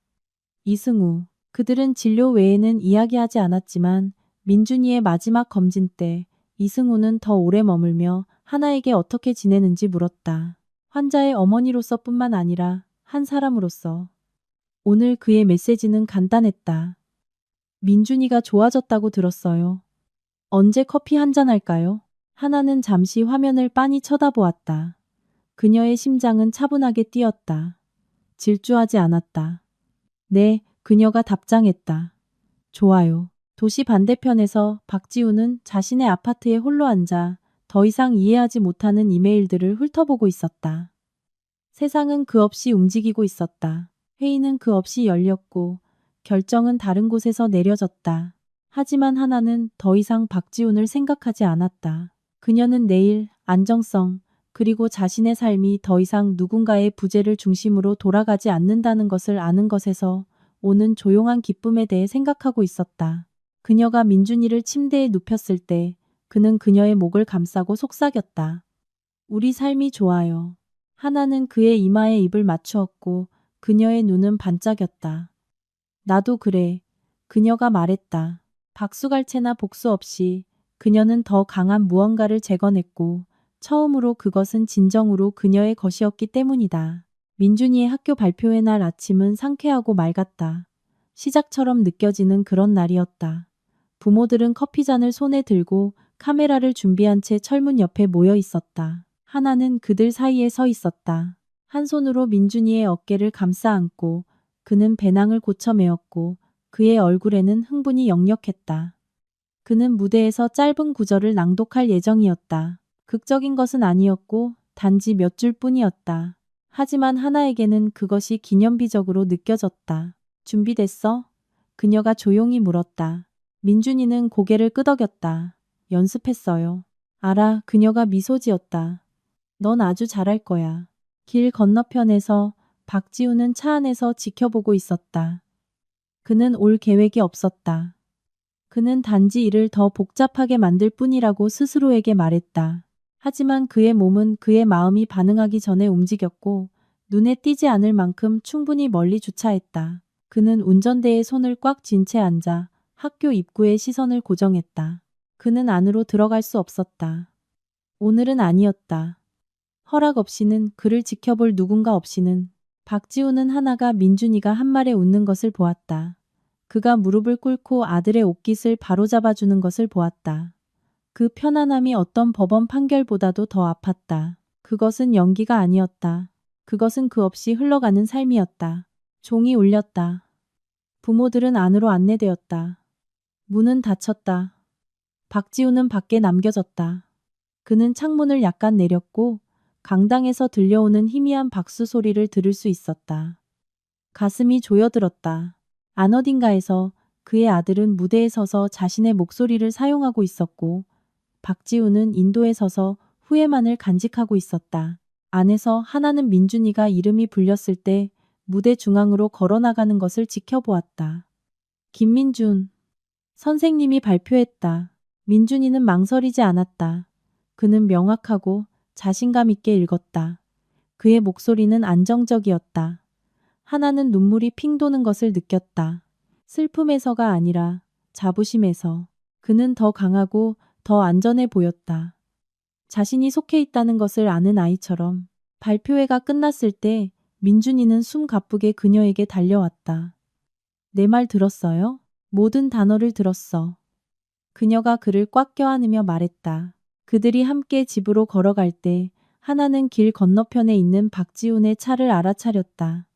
이승우. 그들은 진료 외에는 이야기하지 않았지만 민준이의 마지막 검진 때 이승우는 더 오래 머물며 하나에게 어떻게 지내는지 물었다. 환자의 어머니로서뿐만 아니라 한 사람으로서. 오늘 그의 메시지는 간단했다. 민준이가 좋아졌다고 들었어요. 언제 커피 한잔 할까요? 하나는 잠시 화면을 빤히 쳐다보았다. 그녀의 심장은 차분하게 뛰었다. 질주하지 않았다. 네, 그녀가 답장했다. 좋아요. 도시 반대편에서 박지우는 자신의 아파트에 홀로 앉아 더 이상 이해하지 못하는 이메일들을 훑어보고 있었다. 세상은 그 없이 움직이고 있었다. 회의는 그 없이 열렸고 결정은 다른 곳에서 내려졌다. 하지만 하나는 더 이상 박지훈을 생각하지 않았다. 그녀는 내일, 안정성, 그리고 자신의 삶이 더 이상 누군가의 부재를 중심으로 돌아가지 않는다는 것을 아는 것에서 오는 조용한 기쁨에 대해 생각하고 있었다. 그녀가 민준이를 침대에 눕혔을 때 그는 그녀의 목을 감싸고 속삭였다. 우리 삶이 좋아요. 하나는 그의 이마에 입을 맞추었고 그녀의 눈은 반짝였다. 나도 그래. 그녀가 말했다. 박수갈채나 복수 없이 그녀는 더 강한 무언가를 재건했고 처음으로 그것은 진정으로 그녀의 것이었기 때문이다. 민준이의 학교 발표회 날 아침은 상쾌하고 맑았다. 시작처럼 느껴지는 그런 날이었다. 부모들은 커피잔을 손에 들고 카메라를 준비한 채 철문 옆에 모여 있었다. 하나는 그들 사이에 서 있었다. 한 손으로 민준이의 어깨를 감싸 안고 그는 배낭을 고쳐매었고 그의 얼굴에는 흥분이 역력했다. 그는 무대에서 짧은 구절을 낭독할 예정이었다. 극적인 것은 아니었고 단지 몇 줄뿐이었다. 하지만 하나에게는 그것이 기념비적으로 느껴졌다. 준비됐어? 그녀가 조용히 물었다. 민준이는 고개를 끄덕였다. 연습했어요. 알아. 그녀가 미소 지었다. 넌 아주 잘할 거야. 길 건너편에서 박지우는 차 안에서 지켜보고 있었다. 그는 올 계획이 없었다. 그는 단지 일을 더 복잡하게 만들 뿐이라고 스스로에게 말했다. 하지만 그의 몸은 그의 마음이 반응하기 전에 움직였고 눈에 띄지 않을 만큼 충분히 멀리 주차했다. 그는 운전대에 손을 꽉 쥔 채 앉아 학교 입구에 시선을 고정했다. 그는 안으로 들어갈 수 없었다. 오늘은 아니었다. 허락 없이는 그를 지켜볼 누군가 없이는 박지우는 하나가 민준이가 한 말에 웃는 것을 보았다. 그가 무릎을 꿇고 아들의 옷깃을 바로잡아주는 것을 보았다. 그 편안함이 어떤 법원 판결보다도 더 아팠다. 그것은 연기가 아니었다. 그것은 그 없이 흘러가는 삶이었다. 종이 울렸다. 부모들은 안으로 안내되었다. 문은 닫혔다. 박지우는 밖에 남겨졌다. 그는 창문을 약간 내렸고 강당에서 들려오는 희미한 박수 소리를 들을 수 있었다. 가슴이 조여들었다. 안 어딘가에서 그의 아들은 무대에 서서 자신의 목소리를 사용하고 있었고 박지우는 인도에 서서 후회만을 간직하고 있었다. 안에서 하나는 민준이가 이름이 불렸을 때 무대 중앙으로 걸어나가는 것을 지켜보았다. 김민준. 선생님이 발표했다. 민준이는 망설이지 않았다. 그는 명확하고 자신감 있게 읽었다. 그의 목소리는 안정적이었다. 하나는 눈물이 핑 도는 것을 느꼈다. 슬픔에서가 아니라 자부심에서. 그는 더 강하고 더 안전해 보였다. 자신이 속해 있다는 것을 아는 아이처럼. 발표회가 끝났을 때 민준이는 숨 가쁘게 그녀에게 달려왔다. 내 말 들었어요? 모든 단어를 들었어. 그녀가 그를 꽉 껴안으며 말했다. 그들이 함께 집으로 걸어갈 때 하나는 길 건너편에 있는 박지훈의 차를 알아차렸다.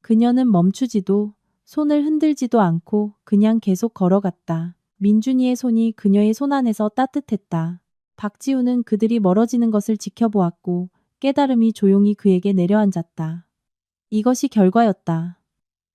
그녀는 멈추지도 손을 흔들지도 않고 그냥 계속 걸어갔다. 민준이의 손이 그녀의 손 안에서 따뜻했다. 박지훈은 그들이 멀어지는 것을 지켜보았고 깨달음이 조용히 그에게 내려앉았다. 이것이 결과였다.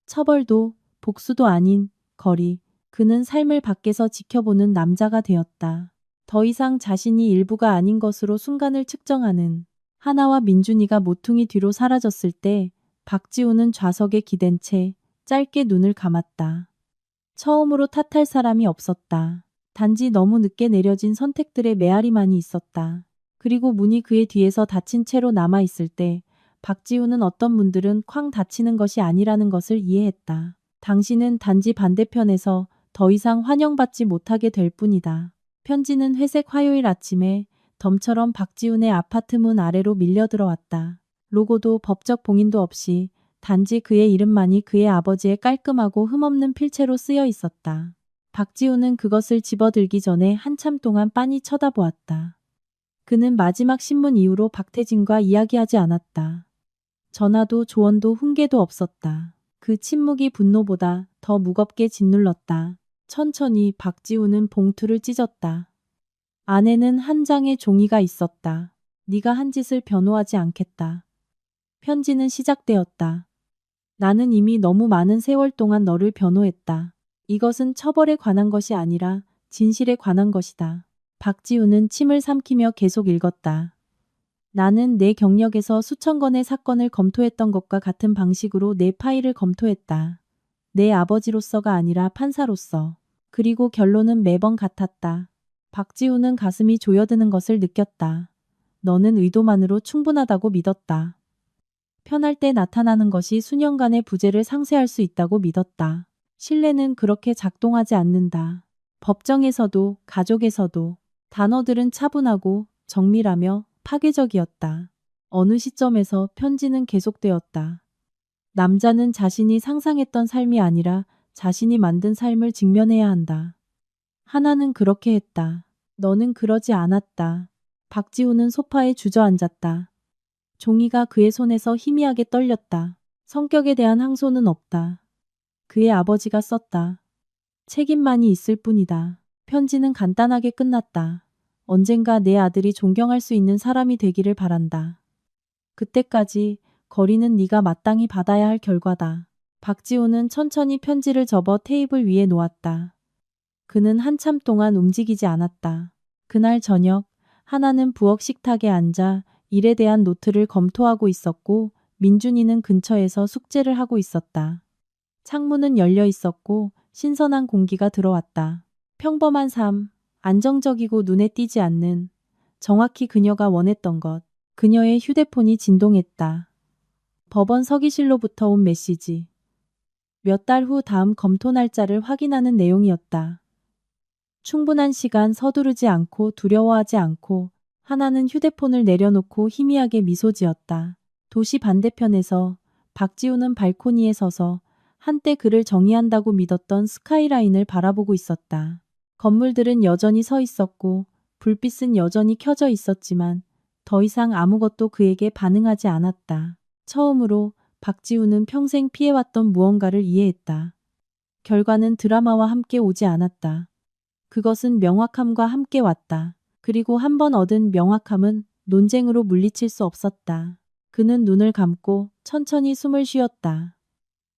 처벌도 복수도 아닌 거리. 그는 삶을 밖에서 지켜보는 남자가 되었다. 더 이상 자신이 일부가 아닌 것으로 순간을 측정하는. 하나와 민준이가 모퉁이 뒤로 사라졌을 때 박지우는 좌석에 기댄 채 짧게 눈을 감았다. 처음으로 탓할 사람이 없었다. 단지 너무 늦게 내려진 선택들의 메아리만이 있었다. 그리고 문이 그의 뒤에서 닫힌 채로 남아있을 때 박지우는 어떤 문들은 쾅 닫히는 것이 아니라는 것을 이해했다. 당신은 단지 반대편에서 더 이상 환영받지 못하게 될 뿐이다. 편지는 회색 화요일 아침에 덤처럼 박지훈의 아파트 문 아래로 밀려 들어왔다. 로고도 법적 봉인도 없이 단지 그의 이름만이 그의 아버지의 깔끔하고 흠없는 필체로 쓰여 있었다. 박지훈은 그것을 집어들기 전에 한참 동안 빤히 쳐다보았다. 그는 마지막 신문 이후로 박태진과 이야기하지 않았다. 전화도 조언도 훈계도 없었다. 그 침묵이 분노보다 더 무겁게 짓눌렀다. 천천히 박지훈은 봉투를 찢었다. 안에는 한 장의 종이가 있었다. 네가 한 짓을 변호하지 않겠다. 편지는 시작되었다. 나는 이미 너무 많은 세월 동안 너를 변호했다. 이것은 처벌에 관한 것이 아니라 진실에 관한 것이다. 박지훈은 침을 삼키며 계속 읽었다. 나는 내 경력에서 수천 건의 사건을 검토했던 것과 같은 방식으로 내 파일을 검토했다. 내 아버지로서가 아니라 판사로서. 그리고 결론은 매번 같았다. 박지훈은 가슴이 조여드는 것을 느꼈다. 너는 의도만으로 충분하다고 믿었다. 편할 때 나타나는 것이 수년간의 부재를 상쇄할 수 있다고 믿었다. 신뢰는 그렇게 작동하지 않는다. 법정에서도 가족에서도 단어들은 차분하고 정밀하며 파괴적이었다. 어느 시점에서 편지는 계속되었다. 남자는 자신이 상상했던 삶이 아니라 자신이 만든 삶을 직면해야 한다. 하나는 그렇게 했다. 너는 그러지 않았다. 박지우는 소파에 주저앉았다. 종이가 그의 손에서 희미하게 떨렸다. 성격에 대한 항소는 없다. 그의 아버지가 썼다. 책임만이 있을 뿐이다. 편지는 간단하게 끝났다. 언젠가 내 아들이 존경할 수 있는 사람이 되기를 바란다. 그때까지 거리는 네가 마땅히 받아야 할 결과다. 박지우는 천천히 편지를 접어 테이블 위에 놓았다. 그는 한참 동안 움직이지 않았다. 그날 저녁 하나는 부엌 식탁에 앉아 일에 대한 노트를 검토하고 있었고 민준이는 근처에서 숙제를 하고 있었다. 창문은 열려 있었고 신선한 공기가 들어왔다. 평범한 삶, 안정적이고 눈에 띄지 않는, 정확히 그녀가 원했던 것. 그녀의 휴대폰이 진동했다. 법원 서기실로부터 온 메시지. 몇 달 후 다음 검토 날짜를 확인하는 내용이었다. 충분한 시간 서두르지 않고 두려워하지 않고. 하나는 휴대폰을 내려놓고 희미하게 미소 지었다. 도시 반대편에서 박지우는 발코니에 서서 한때 그를 정의한다고 믿었던 스카이라인을 바라보고 있었다. 건물들은 여전히 서 있었고 불빛은 여전히 켜져 있었지만 더 이상 아무것도 그에게 반응하지 않았다. 처음으로 박지우는 평생 피해왔던 무언가를 이해했다. 결과는 드라마와 함께 오지 않았다. 그것은 명확함과 함께 왔다. 그리고 한 번 얻은 명확함은 논쟁으로 물리칠 수 없었다. 그는 눈을 감고 천천히 숨을 쉬었다.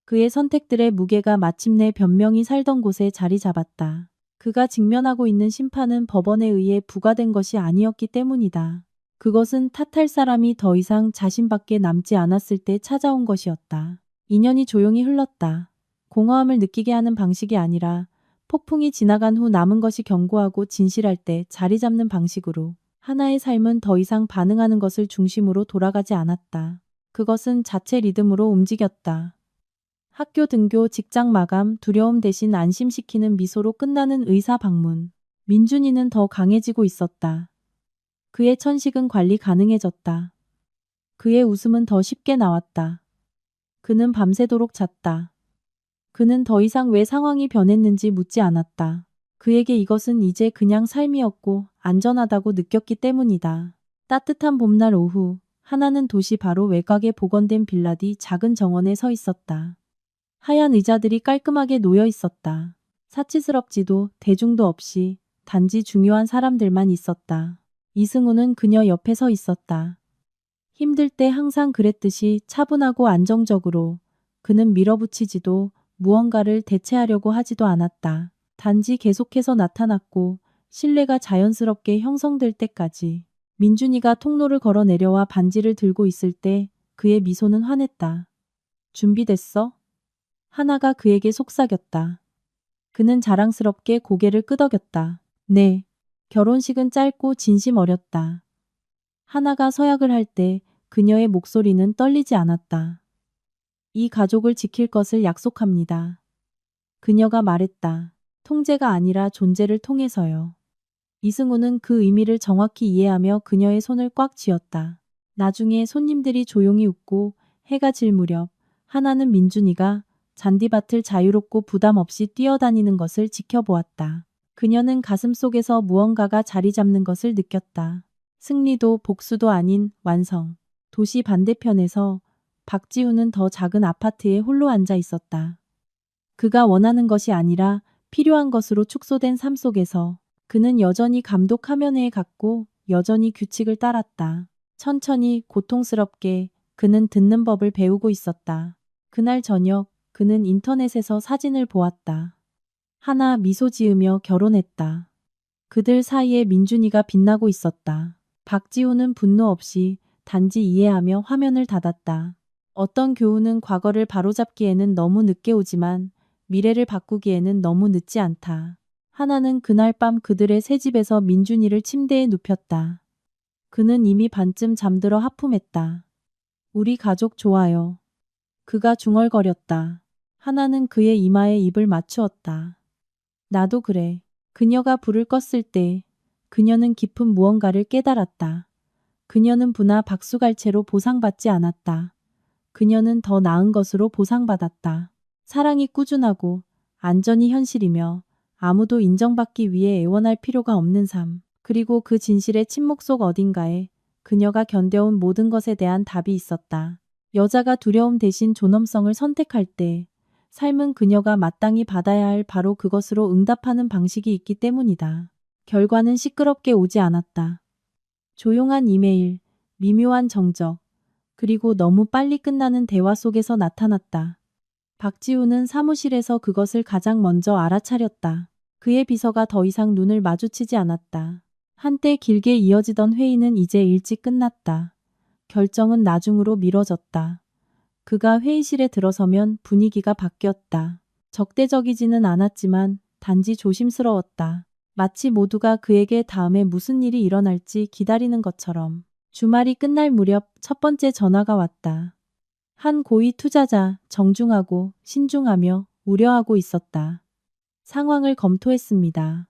그의 선택들의 무게가 마침내 변명이 살던 곳에 자리 잡았다. 그가 직면하고 있는 심판은 법원에 의해 부과된 것이 아니었기 때문이다. 그것은 탓할 사람이 더 이상 자신밖에 남지 않았을 때 찾아온 것이었다. 2년이 조용히 흘렀다. 공허함을 느끼게 하는 방식이 아니라 폭풍이 지나간 후 남은 것이 견고하고 진실할 때 자리 잡는 방식으로 하나의 삶은 더 이상 반응하는 것을 중심으로 돌아가지 않았다. 그것은 자체 리듬으로 움직였다. 학교 등교, 직장 마감, 두려움 대신 안심시키는 미소로 끝나는 의사 방문. 민준이는 더 강해지고 있었다. 그의 천식은 관리 가능해졌다. 그의 웃음은 더 쉽게 나왔다. 그는 밤새도록 잤다. 그는 더 이상 왜 상황이 변했는지 묻지 않았다. 그에게 이것은 이제 그냥 삶이었고 안전하다고 느꼈기 때문이다. 따뜻한 봄날 오후, 하나는 도시 바로 외곽에 복원된 빌라 뒤 작은 정원에 서 있었다. 하얀 의자들이 깔끔하게 놓여 있었다. 사치스럽지도 대중도 없이 단지 중요한 사람들만 있었다. 이승우는 그녀 옆에 서 있었다. 힘들 때 항상 그랬듯이 차분하고 안정적으로. 그는 밀어붙이지도 무언가를 대체하려고 하지도 않았다. 단지 계속해서 나타났고 신뢰가 자연스럽게 형성될 때까지. 민준이가 통로를 걸어 내려와 반지를 들고 있을 때 그의 미소는 환했다. 준비됐어? 하나가 그에게 속삭였다. 그는 자랑스럽게 고개를 끄덕였다. 네. 결혼식은 짧고 진심 어렸다. 하나가 서약을 할 때 그녀의 목소리는 떨리지 않았다. 이 가족을 지킬 것을 약속합니다. 그녀가 말했다. 통제가 아니라 존재를 통해서요. 이승우는 그 의미를 정확히 이해하며 그녀의 손을 꽉 쥐었다. 나중에 손님들이 조용히 웃고 해가 질 무렵 하나는 민준이가 잔디밭을 자유롭고 부담 없이 뛰어다니는 것을 지켜보았다. 그녀는 가슴속에서 무언가가 자리 잡는 것을 느꼈다. 승리도 복수도 아닌 완성. 도시 반대편에서 박지우는 더 작은 아파트에 홀로 앉아 있었다. 그가 원하는 것이 아니라 필요한 것으로 축소된 삶 속에서 그는 여전히 감독 화면에 갔고 여전히 규칙을 따랐다. 천천히 고통스럽게 그는 듣는 법을 배우고 있었다. 그날 저녁 그는 인터넷에서 사진을 보았다. 하나 미소 지으며 결혼했다. 그들 사이에 민준이가 빛나고 있었다. 박지우는 분노 없이 단지 이해하며 화면을 닫았다. 어떤 교훈은 과거를 바로잡기에는 너무 늦게 오지만 미래를 바꾸기에는 너무 늦지 않다. 하나는 그날 밤 그들의 새 집에서 민준이를 침대에 눕혔다. 그는 이미 반쯤 잠들어 하품했다. 우리 가족 좋아요. 그가 중얼거렸다. 하나는 그의 이마에 입을 맞추었다. 나도 그래. 그녀가 불을 껐을 때 그녀는 깊은 무언가를 깨달았다. 그녀는 부나 박수갈채로 보상받지 않았다. 그녀는 더 나은 것으로 보상받았다. 사랑이 꾸준하고 안전이 현실이며 아무도 인정받기 위해 애원할 필요가 없는 삶. 그리고 그 진실의 침묵 속 어딘가에 그녀가 견뎌온 모든 것에 대한 답이 있었다. 여자가 두려움 대신 존엄성을 선택할 때 삶은 그녀가 마땅히 받아야 할 바로 그것으로 응답하는 방식이 있기 때문이다. 결과는 시끄럽게 오지 않았다. 조용한 이메일, 미묘한 정적, 그리고 너무 빨리 끝나는 대화 속에서 나타났다. 박지우는 사무실에서 그것을 가장 먼저 알아차렸다. 그의 비서가 더 이상 눈을 마주치지 않았다. 한때 길게 이어지던 회의는 이제 일찍 끝났다. 결정은 나중으로 미뤄졌다. 그가 회의실에 들어서면 분위기가 바뀌었다. 적대적이지는 않았지만 단지 조심스러웠다. 마치 모두가 그에게 다음에 무슨 일이 일어날지 기다리는 것처럼. 주말이 끝날 무렵 첫 번째 전화가 왔다. 한 고위 투자자, 정중하고 신중하며 우려하고 있었다. 상황을 검토했습니다.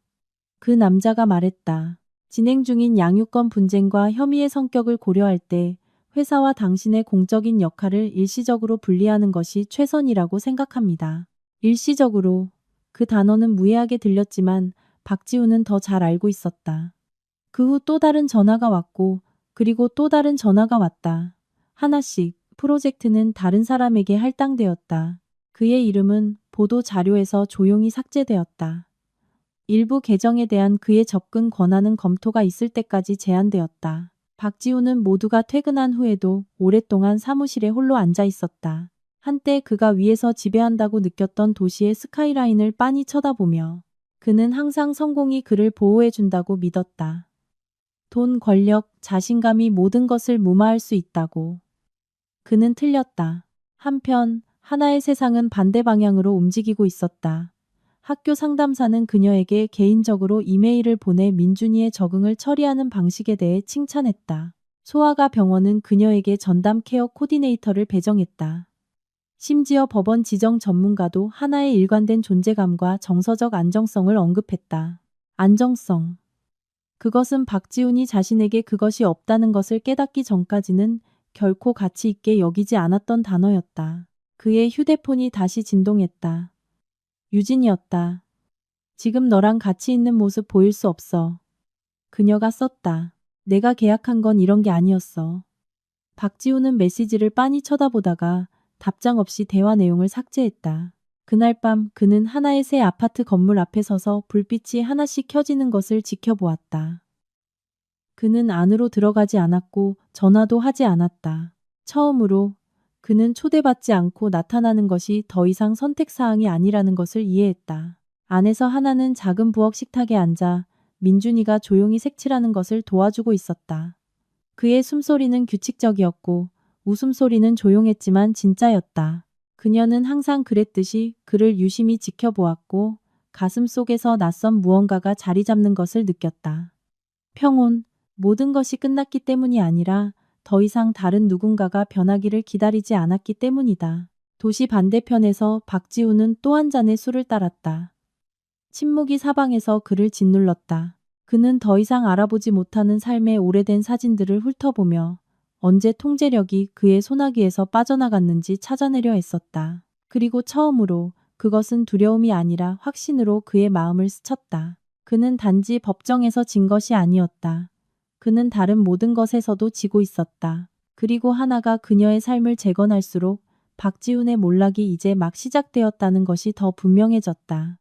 그 남자가 말했다. 진행 중인 양육권 분쟁과 혐의의 성격을 고려할 때 회사와 당신의 공적인 역할을 일시적으로 분리하는 것이 최선이라고 생각합니다. 일시적으로. 그 단어는 무해하게 들렸지만 박지우는 더 잘 알고 있었다. 그 후 또 다른 전화가 왔고 그리고 또 다른 전화가 왔다. 하나씩. 프로젝트는 다른 사람에게 할당되었다. 그의 이름은 보도 자료에서 조용히 삭제되었다. 일부 계정에 대한 그의 접근 권한은 검토가 있을 때까지 제한되었다. 박지우는 모두가 퇴근한 후에도 오랫동안 사무실에 홀로 앉아 있었다. 한때 그가 위에서 지배한다고 느꼈던 도시의 스카이라인을 빤히 쳐다보며 그는 항상 성공이 그를 보호해준다고 믿었다. 돈, 권력, 자신감이 모든 것을 무마할 수 있다고. 그는 틀렸다. 한편 하나의 세상은 반대 방향으로 움직이고 있었다. 학교 상담사는 그녀에게 개인적으로 이메일을 보내 민준이의 적응을 처리하는 방식에 대해 칭찬했다. 소아과 병원은 그녀에게 전담 케어 코디네이터를 배정했다. 심지어 법원 지정 전문가도 하나의 일관된 존재감과 정서적 안정성을 언급했다. 안정성. 그것은 박지훈이 자신에게 그것이 없다는 것을 깨닫기 전까지는 결코 가치 있게 여기지 않았던 단어였다. 그의 휴대폰이 다시 진동했다. 유진이었다. 지금 너랑 같이 있는 모습 보일 수 없어. 그녀가 썼다. 내가 계약한 건 이런 게 아니었어. 박지훈은 메시지를 빤히 쳐다보다가 답장 없이 대화 내용을 삭제했다. 그날 밤 그는 하나의 새 아파트 건물 앞에 서서 불빛이 하나씩 켜지는 것을 지켜보았다. 그는 안으로 들어가지 않았고 전화도 하지 않았다. 처음으로 그는 초대받지 않고 나타나는 것이 더 이상 선택사항이 아니라는 것을 이해했다. 안에서 하나는 작은 부엌 식탁에 앉아 민준이가 조용히 색칠하는 것을 도와주고 있었다. 그의 숨소리는 규칙적이었고 웃음소리는 조용했지만 진짜였다. 그녀는 항상 그랬듯이 그를 유심히 지켜보았고 가슴 속에서 낯선 무언가가 자리 잡는 것을 느꼈다. 평온, 모든 것이 끝났기 때문이 아니라 더 이상 다른 누군가가 변하기를 기다리지 않았기 때문이다. 도시 반대편에서 박지우는 또 한 잔의 술을 따랐다. 침묵이 사방에서 그를 짓눌렀다. 그는 더 이상 알아보지 못하는 삶의 오래된 사진들을 훑어보며 언제 통제력이 그의 소나기에서 빠져나갔는지 찾아내려 했었다. 그리고 처음으로 그것은 두려움이 아니라 확신으로 그의 마음을 스쳤다. 그는 단지 법정에서 진 것이 아니었다. 그는 다른 모든 것에서도 지고 있었다. 그리고 하나가 그녀의 삶을 재건할수록 박지훈의 몰락이 이제 막 시작되었다는 것이 더 분명해졌다.